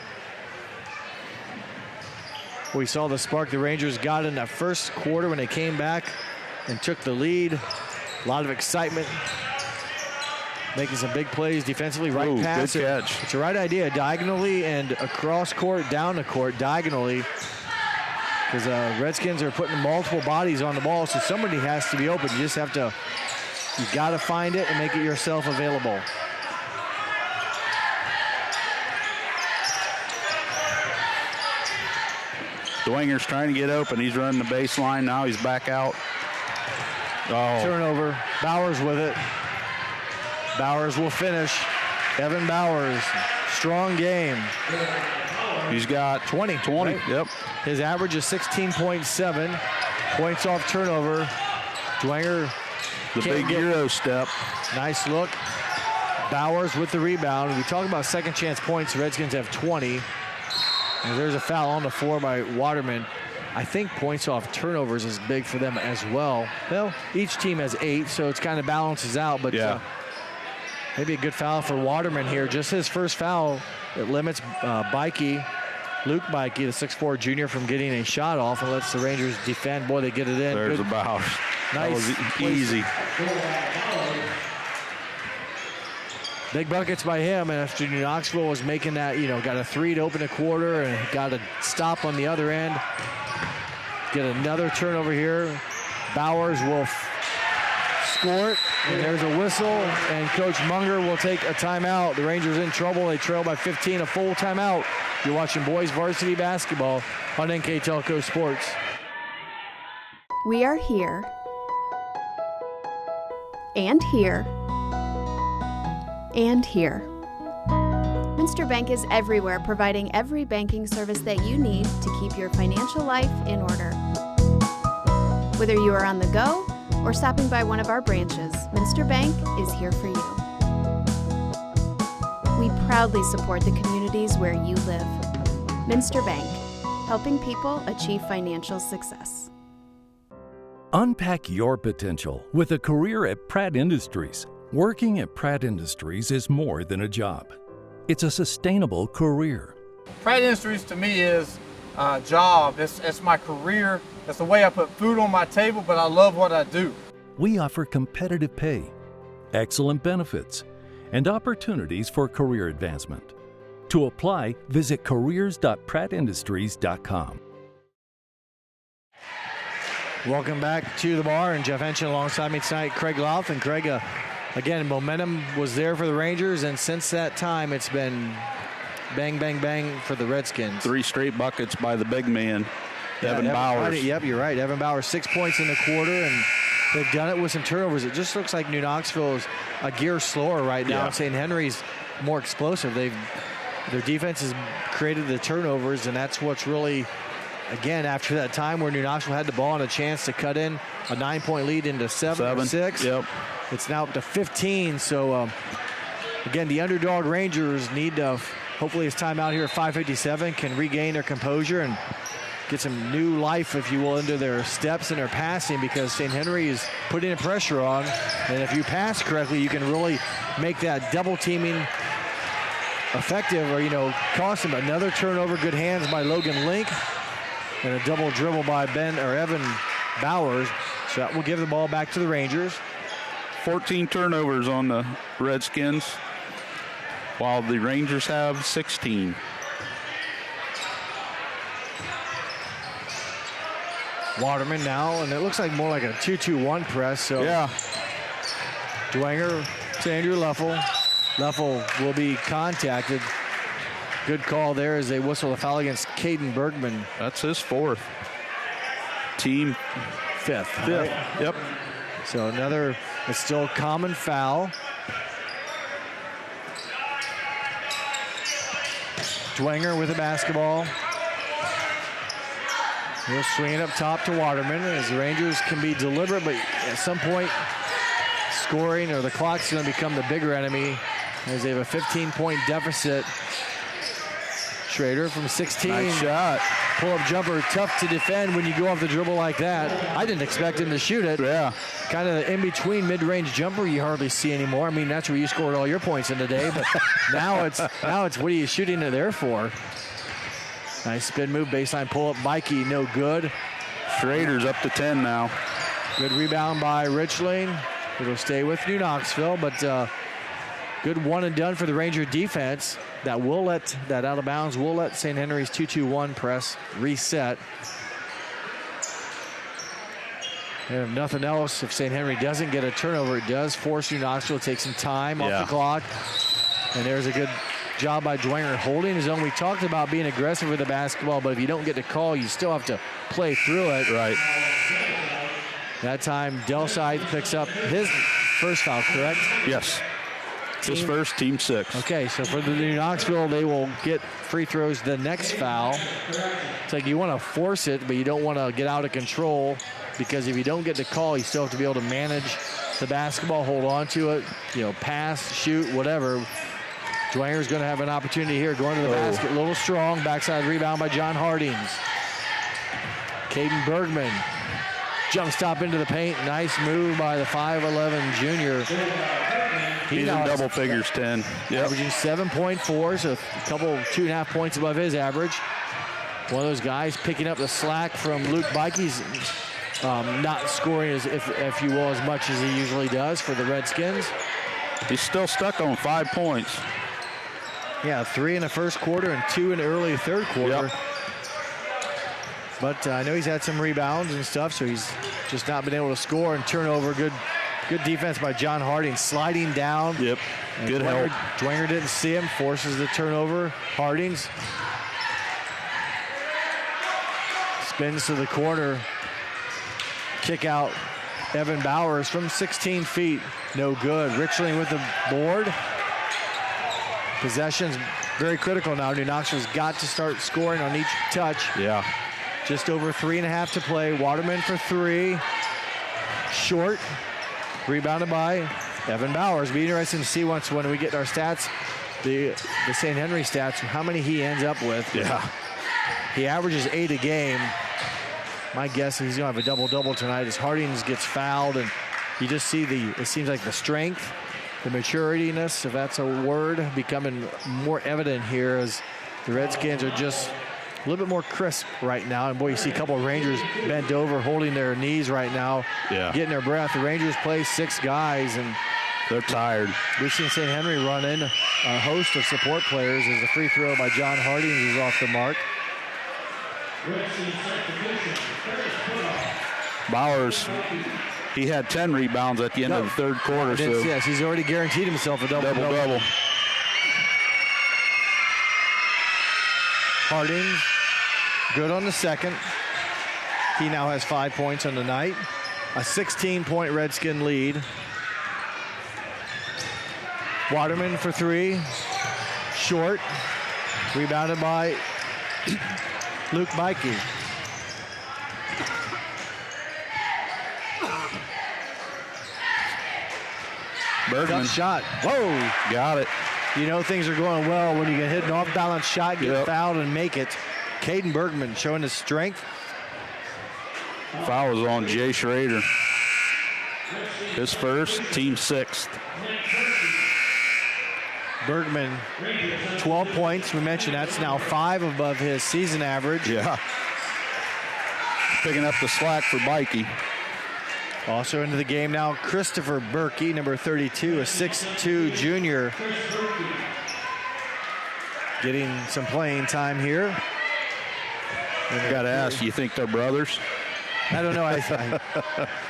Speaker 1: We saw the spark the Rangers got in that first quarter when they came back and took the lead. A lot of excitement. Making some big plays defensively. Right pass.
Speaker 2: Good catch.
Speaker 1: It's the right idea. Diagonally and across court, down the court, diagonally. Because Redskins are putting multiple bodies on the ball, so somebody has to be open. You got to find it and make it yourself available.
Speaker 2: Dwenger's trying to get open. He's running the baseline. Now he's back out.
Speaker 1: Turnover. Bowers with it. Bowers will finish. Evan Bowers, strong game.
Speaker 2: He's got 20.
Speaker 1: Right?
Speaker 2: Yep.
Speaker 1: His average is 16.7 points off turnover. Dwenger,
Speaker 2: the big Euro step.
Speaker 1: Nice look. Bowers with the rebound. We talk about second chance points. The Redskins have 20. And there's a foul on the floor by Waterman. I think points off turnovers is big for them as well. Well, each team has 8, so it's kind of balances out. But maybe a good foul for Waterman here. Just his first foul. It limits Luke Bikey, the 6'4 junior, from getting a shot off and lets the Rangers defend. Boy, they get it in.
Speaker 2: There's a Bowers.
Speaker 1: Nice.
Speaker 2: That was easy.
Speaker 1: Big buckets by him, and after New Knoxville was making that, got a 3 to open a quarter and got a stop on the other end. Get another turnover here. Bowers will score it, and there's a whistle, and Coach Munger will take a timeout. The Rangers in trouble. They trail by 15, a full timeout. You're watching boys varsity basketball on NKTelco Sports.
Speaker 22: We are here and here and here.
Speaker 8: Minster Bank is everywhere, providing every banking service that you need to keep your financial life in order. Whether you are on the go or stopping by one of our branches, Minster Bank is here for you. We proudly support the communities where you live. Minster Bank, helping people achieve financial success.
Speaker 16: Unpack your potential with a career at Pratt Industries. Working at Pratt Industries is more than a job. It's a sustainable career.
Speaker 5: Pratt Industries to me is a job. It's my career. It's the way I put food on my table, but I love what I do.
Speaker 16: We offer competitive pay, excellent benefits, and opportunities for career advancement. To apply, visit careers.prattindustries.com.
Speaker 1: Welcome back to the bar, and Jeff Henson alongside me tonight, Craig Louth. And Craig, again, momentum was there for the Rangers, and since that time, it's been bang, bang, bang for the Redskins.
Speaker 2: 3 straight buckets by the big man, Evan Bowers.
Speaker 1: Yep, you're right. Evan Bowers, 6 points in the quarter, and they've done it with some turnovers. It just looks like New Knoxville is a gear slower right now. St. Henry's more explosive. Their defense has created the turnovers, and that's what's really, again, after that time where New Knoxville had the ball and a chance to cut in a 9-point lead into 7 or 6.
Speaker 2: Yep.
Speaker 1: It's now up to 15. So, again, the underdog Rangers need to, hopefully his time out here at 5:57 can regain their composure and get some new life, if you will, into their steps and their passing, because St. Henry is putting pressure on. And if you pass correctly, you can really make that double teaming effective, or, cost them. Another turnover, good hands by Logan Link, and a double dribble by Evan Bowers. So that will give the ball back to the Rangers.
Speaker 2: 14 turnovers on the Redskins, while the Rangers have 16.
Speaker 1: Waterman now, and it looks like more like a 2-2-1 press. So Dwenger to Andrew Leffel. Leffel will be contacted. Good call there as they whistle a foul against Caden Bergman.
Speaker 2: That's his 4th. Team
Speaker 1: 5th.
Speaker 2: Right? Yep.
Speaker 1: So another, it's still a common foul. Dwenger with the basketball. He'll swing it up top to Waterman, as the Rangers can be deliberate, but at some point scoring or the clock's going to become the bigger enemy, as they have a 15-point deficit. Schrader from 16.
Speaker 2: Nice shot.
Speaker 1: Pull-up jumper, tough to defend when you go off the dribble like that. I didn't expect him to shoot it.
Speaker 2: Yeah.
Speaker 1: Kind of the in-between mid-range jumper you hardly see anymore. I mean, that's where you scored all your points in the day, but now it's what are you shooting it there for? Nice spin move, baseline pull-up. Mikey, no good.
Speaker 2: Schrader's up to 10 now.
Speaker 1: Good rebound by Richling. It'll stay with New Knoxville, but good one and done for the Ranger defense. That out of bounds will let St. Henry's 2-2-1 press reset. And if nothing else, if St. Henry doesn't get a turnover, it does force New Knoxville to take some time off the clock. And there's a good job by Dwenger holding his own. We talked about being aggressive with the basketball, but if you don't get the call, you still have to play through it.
Speaker 2: Right.
Speaker 1: That time, Delside picks up his first foul, correct?
Speaker 2: Yes. His first, team 6.
Speaker 1: Okay, so for the New Knoxville, they will get free throws the next foul. It's like you want to force it, but you don't want to get out of control, because if you don't get the call, you still have to be able to manage the basketball, hold on to it, pass, shoot, whatever. Dwenger's going to have an opportunity here, going to the basket, a little strong, backside rebound by John Hardings. Caden Bergman. Jump stop into the paint. Nice move by the 5'11 junior.
Speaker 2: He's in double figures, 10. Yep.
Speaker 1: Averaging 7.4, so a couple, 2.5 points above his average. One of those guys picking up the slack from Luke Bikey's not scoring, if you will, as much as he usually does for the Redskins.
Speaker 2: He's still stuck on 5 points.
Speaker 1: Yeah, 3 in the first quarter and 2 in the early third quarter.
Speaker 2: Yep.
Speaker 1: But I know he's had some rebounds and stuff, so he's just not been able to score and turnover. Good defense by John Harding, sliding down.
Speaker 2: Yep, good help.
Speaker 1: Dwenger didn't see him, forces the turnover. Harding's spins to the corner. Kick out Evan Bowers from 16 feet. No good. Richling with the board. Possession's very critical now. New Knoxville's got to start scoring on each touch.
Speaker 2: Yeah.
Speaker 1: Just over 3.5 to play. Waterman for 3. Short. Rebounded by Evan Bowers. Be interesting to see once when we get our stats, the St. Henry stats, how many he ends up with.
Speaker 2: Yeah.
Speaker 1: He averages 8 a game. My guess is he's going to have a double-double tonight as Hardings gets fouled, and you just see it seems like the strength, the maturityness, if that's a word, becoming more evident here as the Redskins are just a little bit more crisp right now. And boy, you see a couple of Rangers bent over, holding their knees right now, getting their breath. The Rangers play 6 guys, and
Speaker 2: they're tired.
Speaker 1: We've seen St. Henry run in a host of support players as the free throw by John Harding is off the mark.
Speaker 2: Bowers, he had 10 rebounds at the end of the third quarter. So
Speaker 1: yes, he's already guaranteed himself a double-double. Harding, good on the second. He now has 5 points on the night. A 16-point Redskin lead. Waterman for 3. Short. Rebounded by Luke Bikey.
Speaker 2: Bergman.
Speaker 1: Tough shot. Whoa.
Speaker 2: Got it.
Speaker 1: You know things are going well when you can hit an off-balance shot, get fouled, and make it. Caden Bergman showing his strength.
Speaker 2: Foul was on Jay Schrader. His first, team 6th.
Speaker 1: Bergman, 12 points. We mentioned that's now 5 above his season average.
Speaker 2: Yeah. Picking up the slack for Bikey.
Speaker 1: Also into the game now, Christopher Berkey, number 32, a 6'2 junior. Getting some playing time here.
Speaker 2: I've got to ask, you think they're brothers?
Speaker 1: I don't know.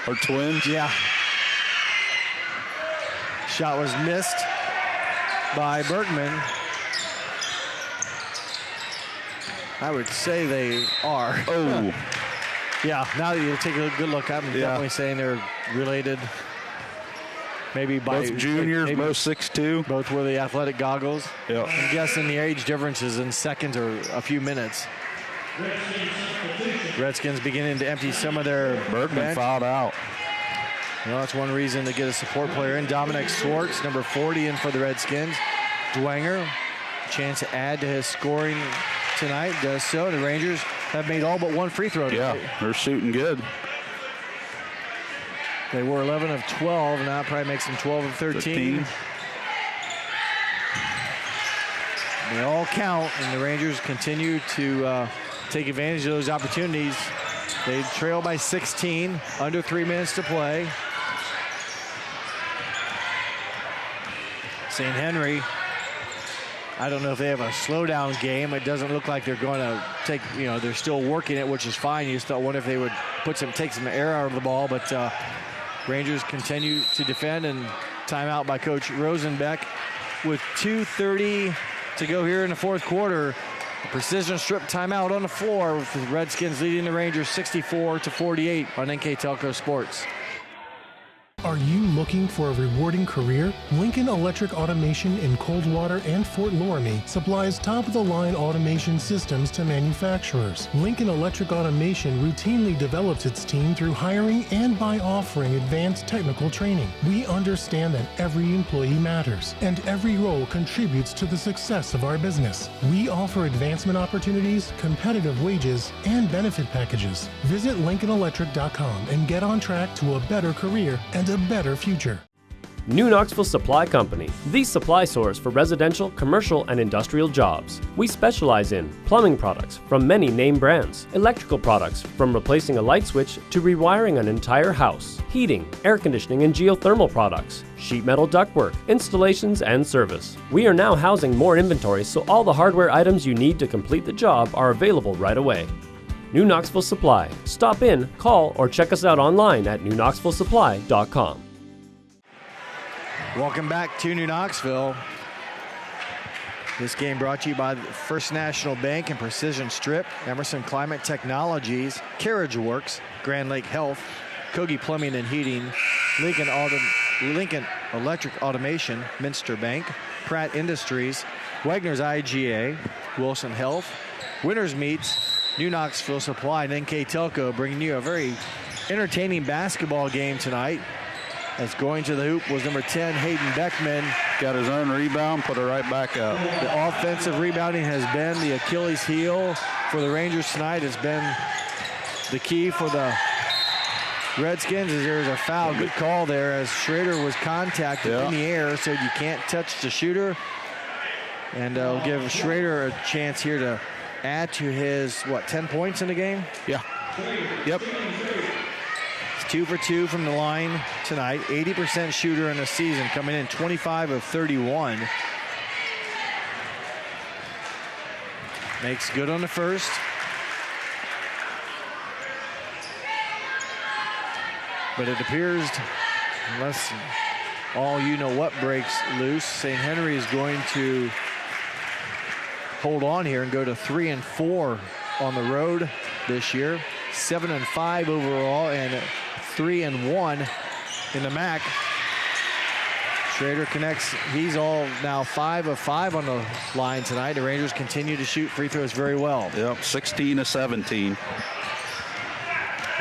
Speaker 2: Or twins?
Speaker 1: Yeah. Shot was missed by Bergman. I would say they are.
Speaker 2: Oh.
Speaker 1: Yeah, now that you take a good look, I'm definitely saying they're related. Maybe by
Speaker 2: both juniors, both 6'2".
Speaker 1: Both wear the athletic goggles.
Speaker 2: Yeah.
Speaker 1: I'm guessing the age differences in seconds or a few minutes. Redskins beginning to empty some of their
Speaker 2: Bergman
Speaker 1: bench.
Speaker 2: fouled out.
Speaker 1: Well, that's one reason to get a support player in. Dominic Swartz, number 40, in for the Redskins. Dwenger, chance to add to his scoring tonight, does so. The Rangers have made all but one free throw tonight.
Speaker 2: Yeah, they're shooting good.
Speaker 1: They were 11 of 12, now it probably makes them 12 of 13. They all count, and the Rangers continue to take advantage of those opportunities. They trail by 16, under 3 minutes to play. St. Henry, I don't know if they have a slowdown game. It doesn't look like they're going to take, they're still working it, which is fine. You just wonder if they would take some air out of the ball, but Rangers continue to defend, and timeout by Coach Rosenbeck with 2:30 to go here in the fourth quarter. A precision strip timeout on the floor with the Redskins leading the Rangers 64-48 on NKTelco Sports.
Speaker 17: Are you looking for a rewarding career? Lincoln Electric Automation in Coldwater and Fort Loramie supplies top-of-the-line automation systems to manufacturers. Lincoln Electric Automation routinely develops its team through hiring and by offering advanced technical training. We understand that every employee matters, and every role contributes to the success of our business. We offer advancement opportunities, competitive wages, and benefit packages. Visit LincolnElectric.com and get on track to a better career and a better future.
Speaker 19: New Knoxville Supply Company, the supply source for residential, commercial, and industrial jobs. We specialize in plumbing products from many name brands, electrical products from replacing a light switch to rewiring an entire house, heating, air conditioning, and geothermal products, sheet metal ductwork, installations, and service. We are now housing more inventory, so all the hardware items you need to complete the job are available right away. New Knoxville Supply. Stop in, call, or check us out online at newknoxvillesupply.com.
Speaker 1: Welcome back to New Knoxville. This game brought to you by First National Bank and Precision Strip, Emerson Climate Technologies, Carriage Works, Grand Lake Health, Kogi Plumbing and Heating, Lincoln Electric Automation, Minster Bank, Pratt Industries, Wagner's IGA, Wilson Health, Winners Meats, New Knoxville Supply, and NKTelco, bringing you a very entertaining basketball game tonight. As going to the hoop was number 10, Hayden Beckman.
Speaker 2: Got his own rebound, put it right back up.
Speaker 1: The offensive rebounding has been the Achilles heel for the Rangers tonight. It's been the key for the Redskins. As there's a foul. Good call there as Schrader was contacted in the air, so you can't touch the shooter. And it'll give Schrader a chance here to add to his, 10 points in the game?
Speaker 2: Yeah. Yep.
Speaker 1: It's 2 for 2 from the line tonight. 80% shooter in the season, coming in 25 of 31. Makes good on the first. But it appears, unless all you know what breaks loose, St. Henry is going to hold on here and go to 3-4 on the road this year. 7-5 overall and 3-1 in the MAC. Schrader connects. He's all now 5 of 5 on the line tonight. The Rangers continue to shoot free throws very well.
Speaker 2: Yep, 16 of 17.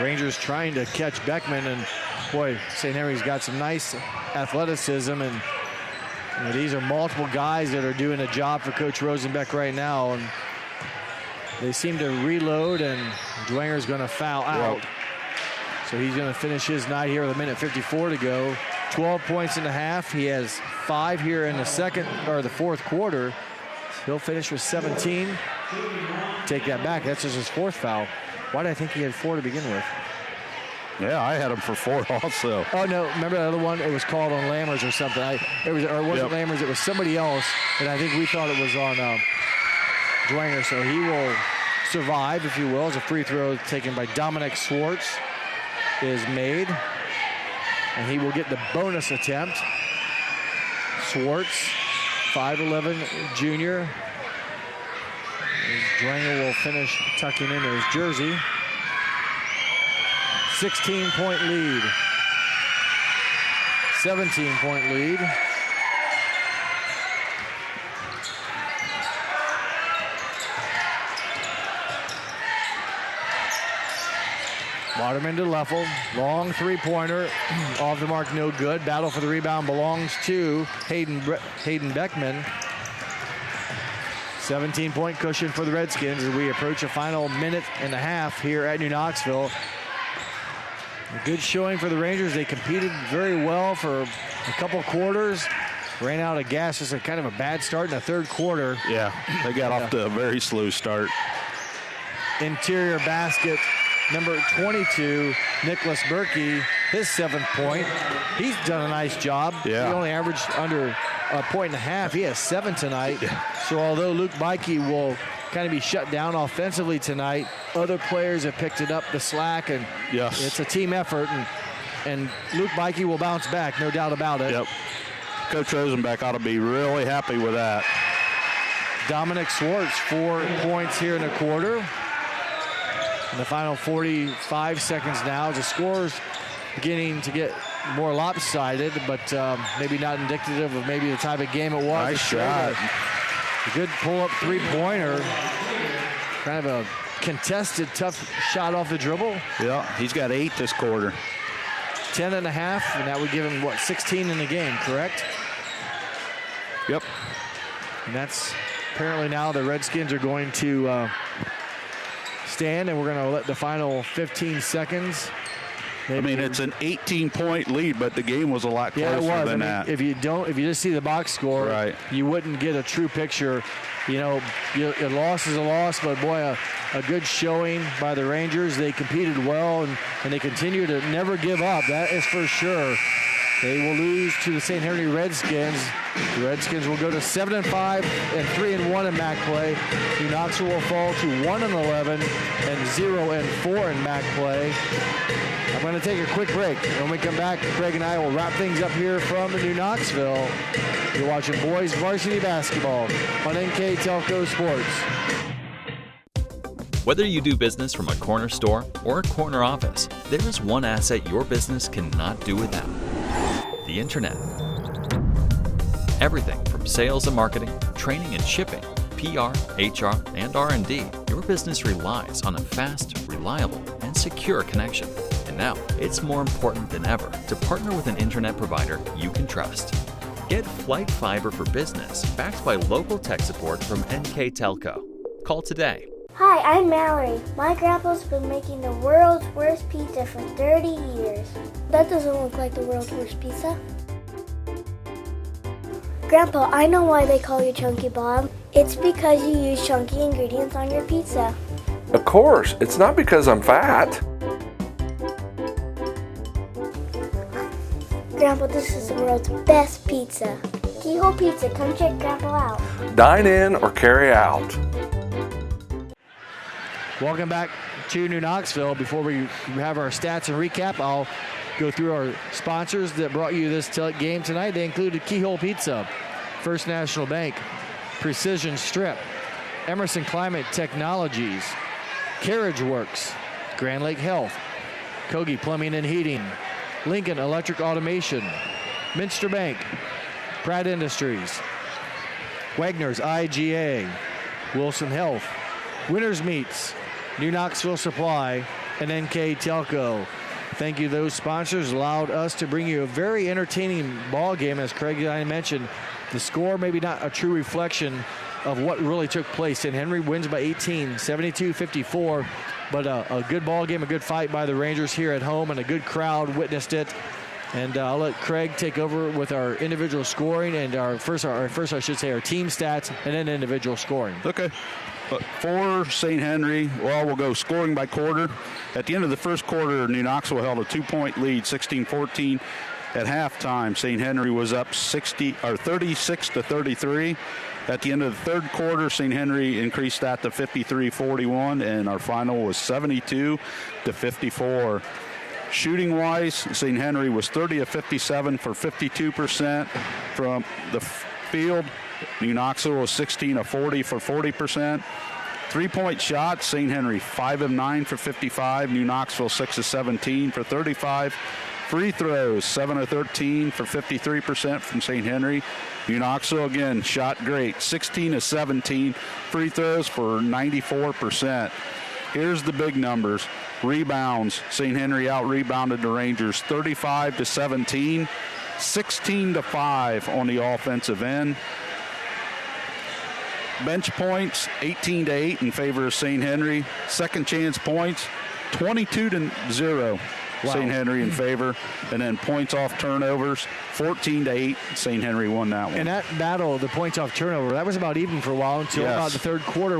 Speaker 1: Rangers trying to catch Beckman, and boy, St. Henry's got some nice athleticism, and these are multiple guys that are doing a job for Coach Rosenbeck right now, and they seem to reload, and Dwanger's going to foul out. So he's going to finish his night here with 1:54 to go. 12 points in the half. He has 5 here in the fourth quarter. He'll finish with 17. Take that back. That's just his 4th foul. Why did I think he had 4 to begin with?
Speaker 2: Yeah, I had him for 4 also.
Speaker 1: Oh, no, remember the other one? It was called on Lammers or something. It wasn't Lammers, it was somebody else, and I think we thought it was on Dwanger, so he will survive, if you will, as a free throw taken by Dominic Schwartz is made, and he will get the bonus attempt. Schwartz, 5'11", junior. Dwanger will finish tucking into his jersey. 16-point lead. 17-point lead. Waterman to Leffel. Long three-pointer. Off the mark, no good. Battle for the rebound belongs to Hayden Beckman. 17-point cushion for the Redskins as we approach a final minute and a half here at New Knoxville. A good showing for the Rangers. They competed very well for a couple quarters. Ran out of gas. Just a kind of a bad start in the third quarter.
Speaker 2: Yeah, they got off to a very slow start.
Speaker 1: Interior basket, number 22, Nicholas Berkey, his 7th point. He's done a nice job.
Speaker 2: Yeah.
Speaker 1: He only averaged under a point and a half. He has 7 tonight. Yeah. So although Luke Beike will kind of be shut down offensively tonight, other players have picked it up, the slack, and it's a team effort. And Luke Beike will bounce back, no doubt about it.
Speaker 2: Yep. Coach Rosenbeck ought to be really happy with that.
Speaker 1: Dominic Schwartz, 4 points here in a quarter. In the final 45 seconds now, the score's beginning to get more lopsided, but maybe not indicative of maybe the type of game it was.
Speaker 2: Nice shot.
Speaker 1: A good pull-up three-pointer. Kind of a contested, tough shot off the dribble.
Speaker 2: Yeah, he's got 8 this quarter.
Speaker 1: 10 and a half, and that would give him, 16 in the game, correct?
Speaker 2: Yep.
Speaker 1: And that's apparently now the Redskins are going to stand, and we're going to let the final 15 seconds.
Speaker 2: I mean, it's an 18-point lead, but the game was a lot closer than that.
Speaker 1: If you just see the box score,
Speaker 2: right,
Speaker 1: you wouldn't get a true picture. A loss is a loss, but boy, a good showing by the Rangers. They competed well, and they continue to never give up. That is for sure. They will lose to the St. Henry Redskins. The Redskins will go to 7-5 and 3-1 in MAC play. New Knoxville will fall to 1-11 and 0-4 in MAC play. I'm going to take a quick break. When we come back, Craig and I will wrap things up here from New Knoxville. You're watching Boys Varsity Basketball on NKTelco Sports.
Speaker 18: Whether you do business from a corner store or a corner office, there is one asset your business cannot do without: the Internet. Everything from sales and marketing, training and shipping, PR, HR, and R&D, your business relies on a fast, reliable, and secure connection. And now, it's more important than ever to partner with an internet provider you can trust. Get Flight Fiber for Business, backed by local tech support from NKTelco. Call today.
Speaker 3: Hi, I'm Mallory. My grandpa's been making the world's worst pizza for 30 years. That doesn't look like the world's worst pizza. Grandpa, I know why they call you Chunky Bob. It's because you use chunky ingredients on your pizza.
Speaker 4: Of course, it's not because I'm fat.
Speaker 3: Grandpa, this is the world's best pizza. Keyhole Pizza, come check Grandpa out.
Speaker 4: Dine in or carry out.
Speaker 1: Welcome back to New Knoxville. Before we have our stats and recap, I'll go through our sponsors that brought you this game tonight. They included Keyhole Pizza, First National Bank, Precision Strip, Emerson Climate Technologies, Carriage Works, Grand Lake Health, Kogi Plumbing and Heating, Lincoln Electric Automation, Minster Bank, Pratt Industries, Wagner's IGA, Wilson Health, Winners Meats, New Knoxville Supply, and NKTelco. Thank you. Those sponsors allowed us to bring you a very entertaining ball game. As Craig and I mentioned, the score maybe not a true reflection of what really took place. St. Henry wins by 18, 72-54, but a good ball game, a good fight by the Rangers here at home, and a good crowd witnessed it. And I'll let Craig take over with our individual scoring and our team stats, and then individual scoring.
Speaker 2: Okay. For St. Henry, we'll go scoring by quarter. At the end of the first quarter, New Knoxville held a 2-point lead, 16-14. At halftime, St. Henry was up 36-33. At the end of the third quarter, St. Henry increased that to 53-41, and our final was 72-54. Shooting-wise, St. Henry was 30 of 57 for 52% from the field. New Knoxville was 16 of 40 for 40%. Three-point shots, St. Henry 5 of 9 for 55. New Knoxville 6 of 17 for 35. Free throws, 7 of 13 for 53% from St. Henry. New Knoxville, again, shot great, 16 of 17. Free throws for 94%. Here's the big numbers. Rebounds, St. Henry out-rebounded the Rangers 35-17, 16-5 on the offensive end. Bench points, 18-8 in favor of St. Henry. Second chance points, 22-0. Wow. St. Henry in favor. And then points off turnovers, 14-8. St. Henry won that one.
Speaker 1: And that battle, the points off turnover, that was about even for a while until about the third quarter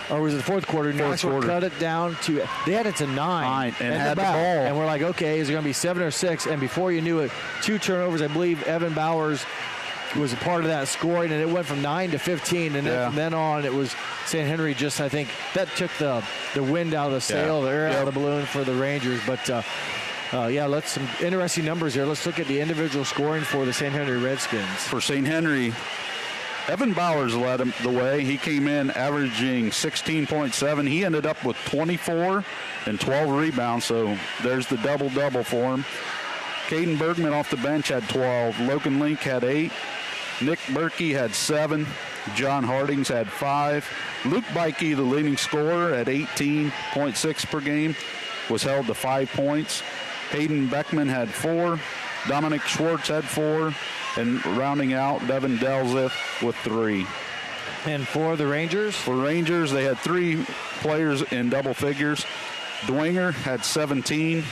Speaker 1: or was it the fourth quarter? Knoxville cut it down to, they had it to 9
Speaker 2: and had the ball.
Speaker 1: And we're like, okay, is it going to be 7 or 6? And before you knew it, 2 turnovers. I believe Evan Bowers was a part of that scoring, and it went from 9 to 15, and then from then on it was St. Henry just, I think, that took the wind out of the sail, the air out of the balloon for the Rangers. But, let's some interesting numbers here. Let's look at the individual scoring for the St. Henry Redskins.
Speaker 2: For St. Henry, Evan Bowers led him the way. He came in averaging 16.7. He ended up with 24 and 12 rebounds, so there's the double-double for him. Caden Bergman off the bench had 12. Logan Link had 8. Nick Berkey had 7. John Hardings had 5. Luke Bikey, the leading scorer at 18.6 per game, was held to 5 points. Hayden Beckman had 4. Dominic Schwartz had 4. And rounding out, Devin Delzith with 3.
Speaker 1: And for the Rangers?
Speaker 2: For Rangers, they had 3 players in double figures. Dwenger had 17.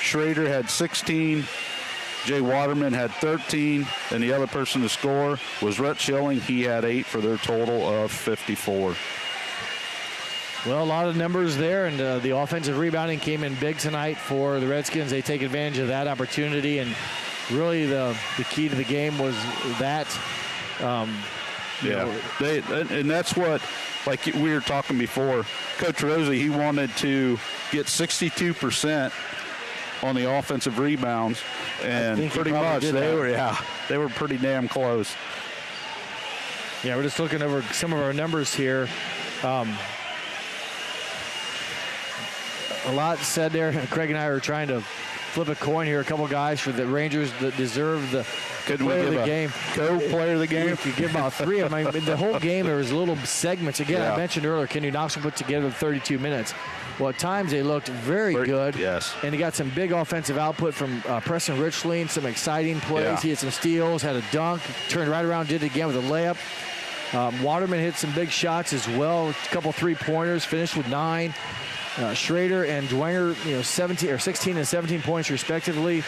Speaker 2: Schrader had 16. Jay Waterman had 13. And the other person to score was Rhett Schilling. He had 8 for their total of 54.
Speaker 1: Well, a lot of numbers there, and the offensive rebounding came in big tonight for the Redskins. They take advantage of that opportunity, and really the key to the game was that.
Speaker 2: And that's what, like we were talking before, Coach Rosie, he wanted to get 62% on the offensive rebounds, and pretty much they were pretty damn close.
Speaker 1: Yeah, we're just looking over some of our numbers here. A lot said there. Craig and I were trying to flip a coin here. A couple guys for the Rangers that deserve the player of the game.
Speaker 2: Co-player of the game?
Speaker 1: We could give about 3 of them. I mean, the whole game, there was little segments. Again, I mentioned earlier, Kenny Knoxville put together 32 minutes. Well, at times they looked very good.
Speaker 2: Yes.
Speaker 1: And he got some big offensive output from Preston Richling, some exciting plays.
Speaker 2: Yeah.
Speaker 1: He had some steals, had a dunk, turned right around, did it again with a layup. Waterman hit some big shots as well. A couple three-pointers, finished with 9. Schrader and Dwenger, 16 and 17 points respectively.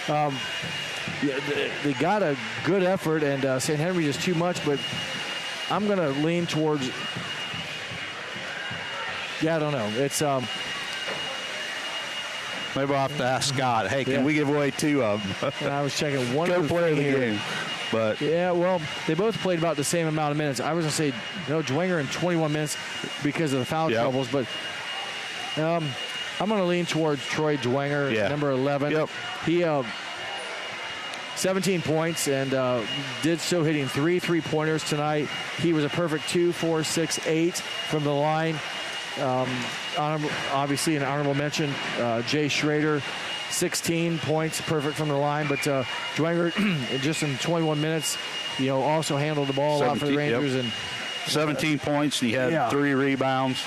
Speaker 1: They got a good effort, and St. Henry just too much, but I'm going to lean towards. I don't know. It's
Speaker 2: maybe I'll have to ask Scott. Hey, can we give away 2 of them?
Speaker 1: And I was checking one
Speaker 2: player of the game. But
Speaker 1: well, they both played about the same amount of minutes. I was going to say Dwenger in 21 minutes because of the foul troubles, but. I'm going to lean towards Troy Dwenger, number 11.
Speaker 2: Yep.
Speaker 1: He 17 points and did so hitting 3 3-pointers tonight. He was a perfect 2, 4, 6, 8 from the line. Obviously, an honorable mention, Jay Schrader, 16 points, perfect from the line. But Dwenger, just in 21 minutes, also handled the ball a lot for the Rangers.
Speaker 2: Yep.
Speaker 1: And
Speaker 2: 17 points, and he had 3 rebounds.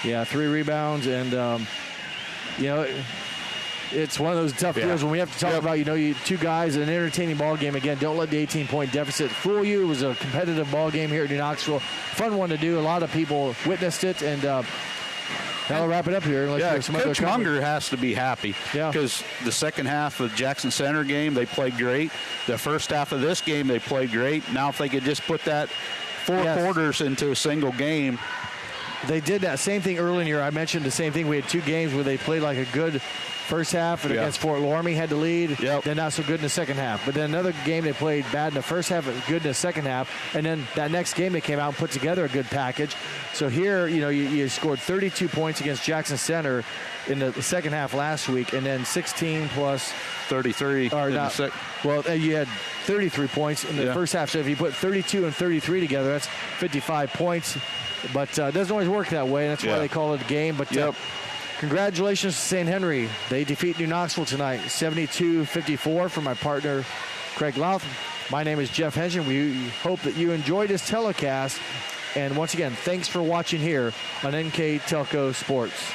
Speaker 1: Yeah, 3 rebounds, and it's one of those tough deals when we have to talk about, 2 guys in an entertaining ball game. Again, don't let the 18-point deficit fool you. It was a competitive ball game here at New Knoxville. Fun one to do. A lot of people witnessed it, and I'll wrap it up here.
Speaker 2: Coach Munger has to be happy because the second half of the Jackson Center game, they played great. The first half of this game, they played great. Now if they could just put that 4 quarters into a single game.
Speaker 1: They did that same thing early in the year. I mentioned the same thing. We had 2 games where they played like a good first half, and against Fort Loramie had to lead. Then not so good in the second half. But then another game they played bad in the first half, but good in the second half. And then that next game they came out and put together a good package. So here, you scored 32 points against Jackson Center in the second half last week, and then 16 plus
Speaker 2: 33.
Speaker 1: You had 33 points in the first half. So if you put 32 and 33 together, that's 55 points. But it doesn't always work that way, and that's why they call it a game. But congratulations to St. Henry. They defeat New Knoxville tonight, 72-54 for my partner, Craig Louth. My name is Jeff Henson. We hope that you enjoyed this telecast. And once again, thanks for watching here on NKTelco Sports.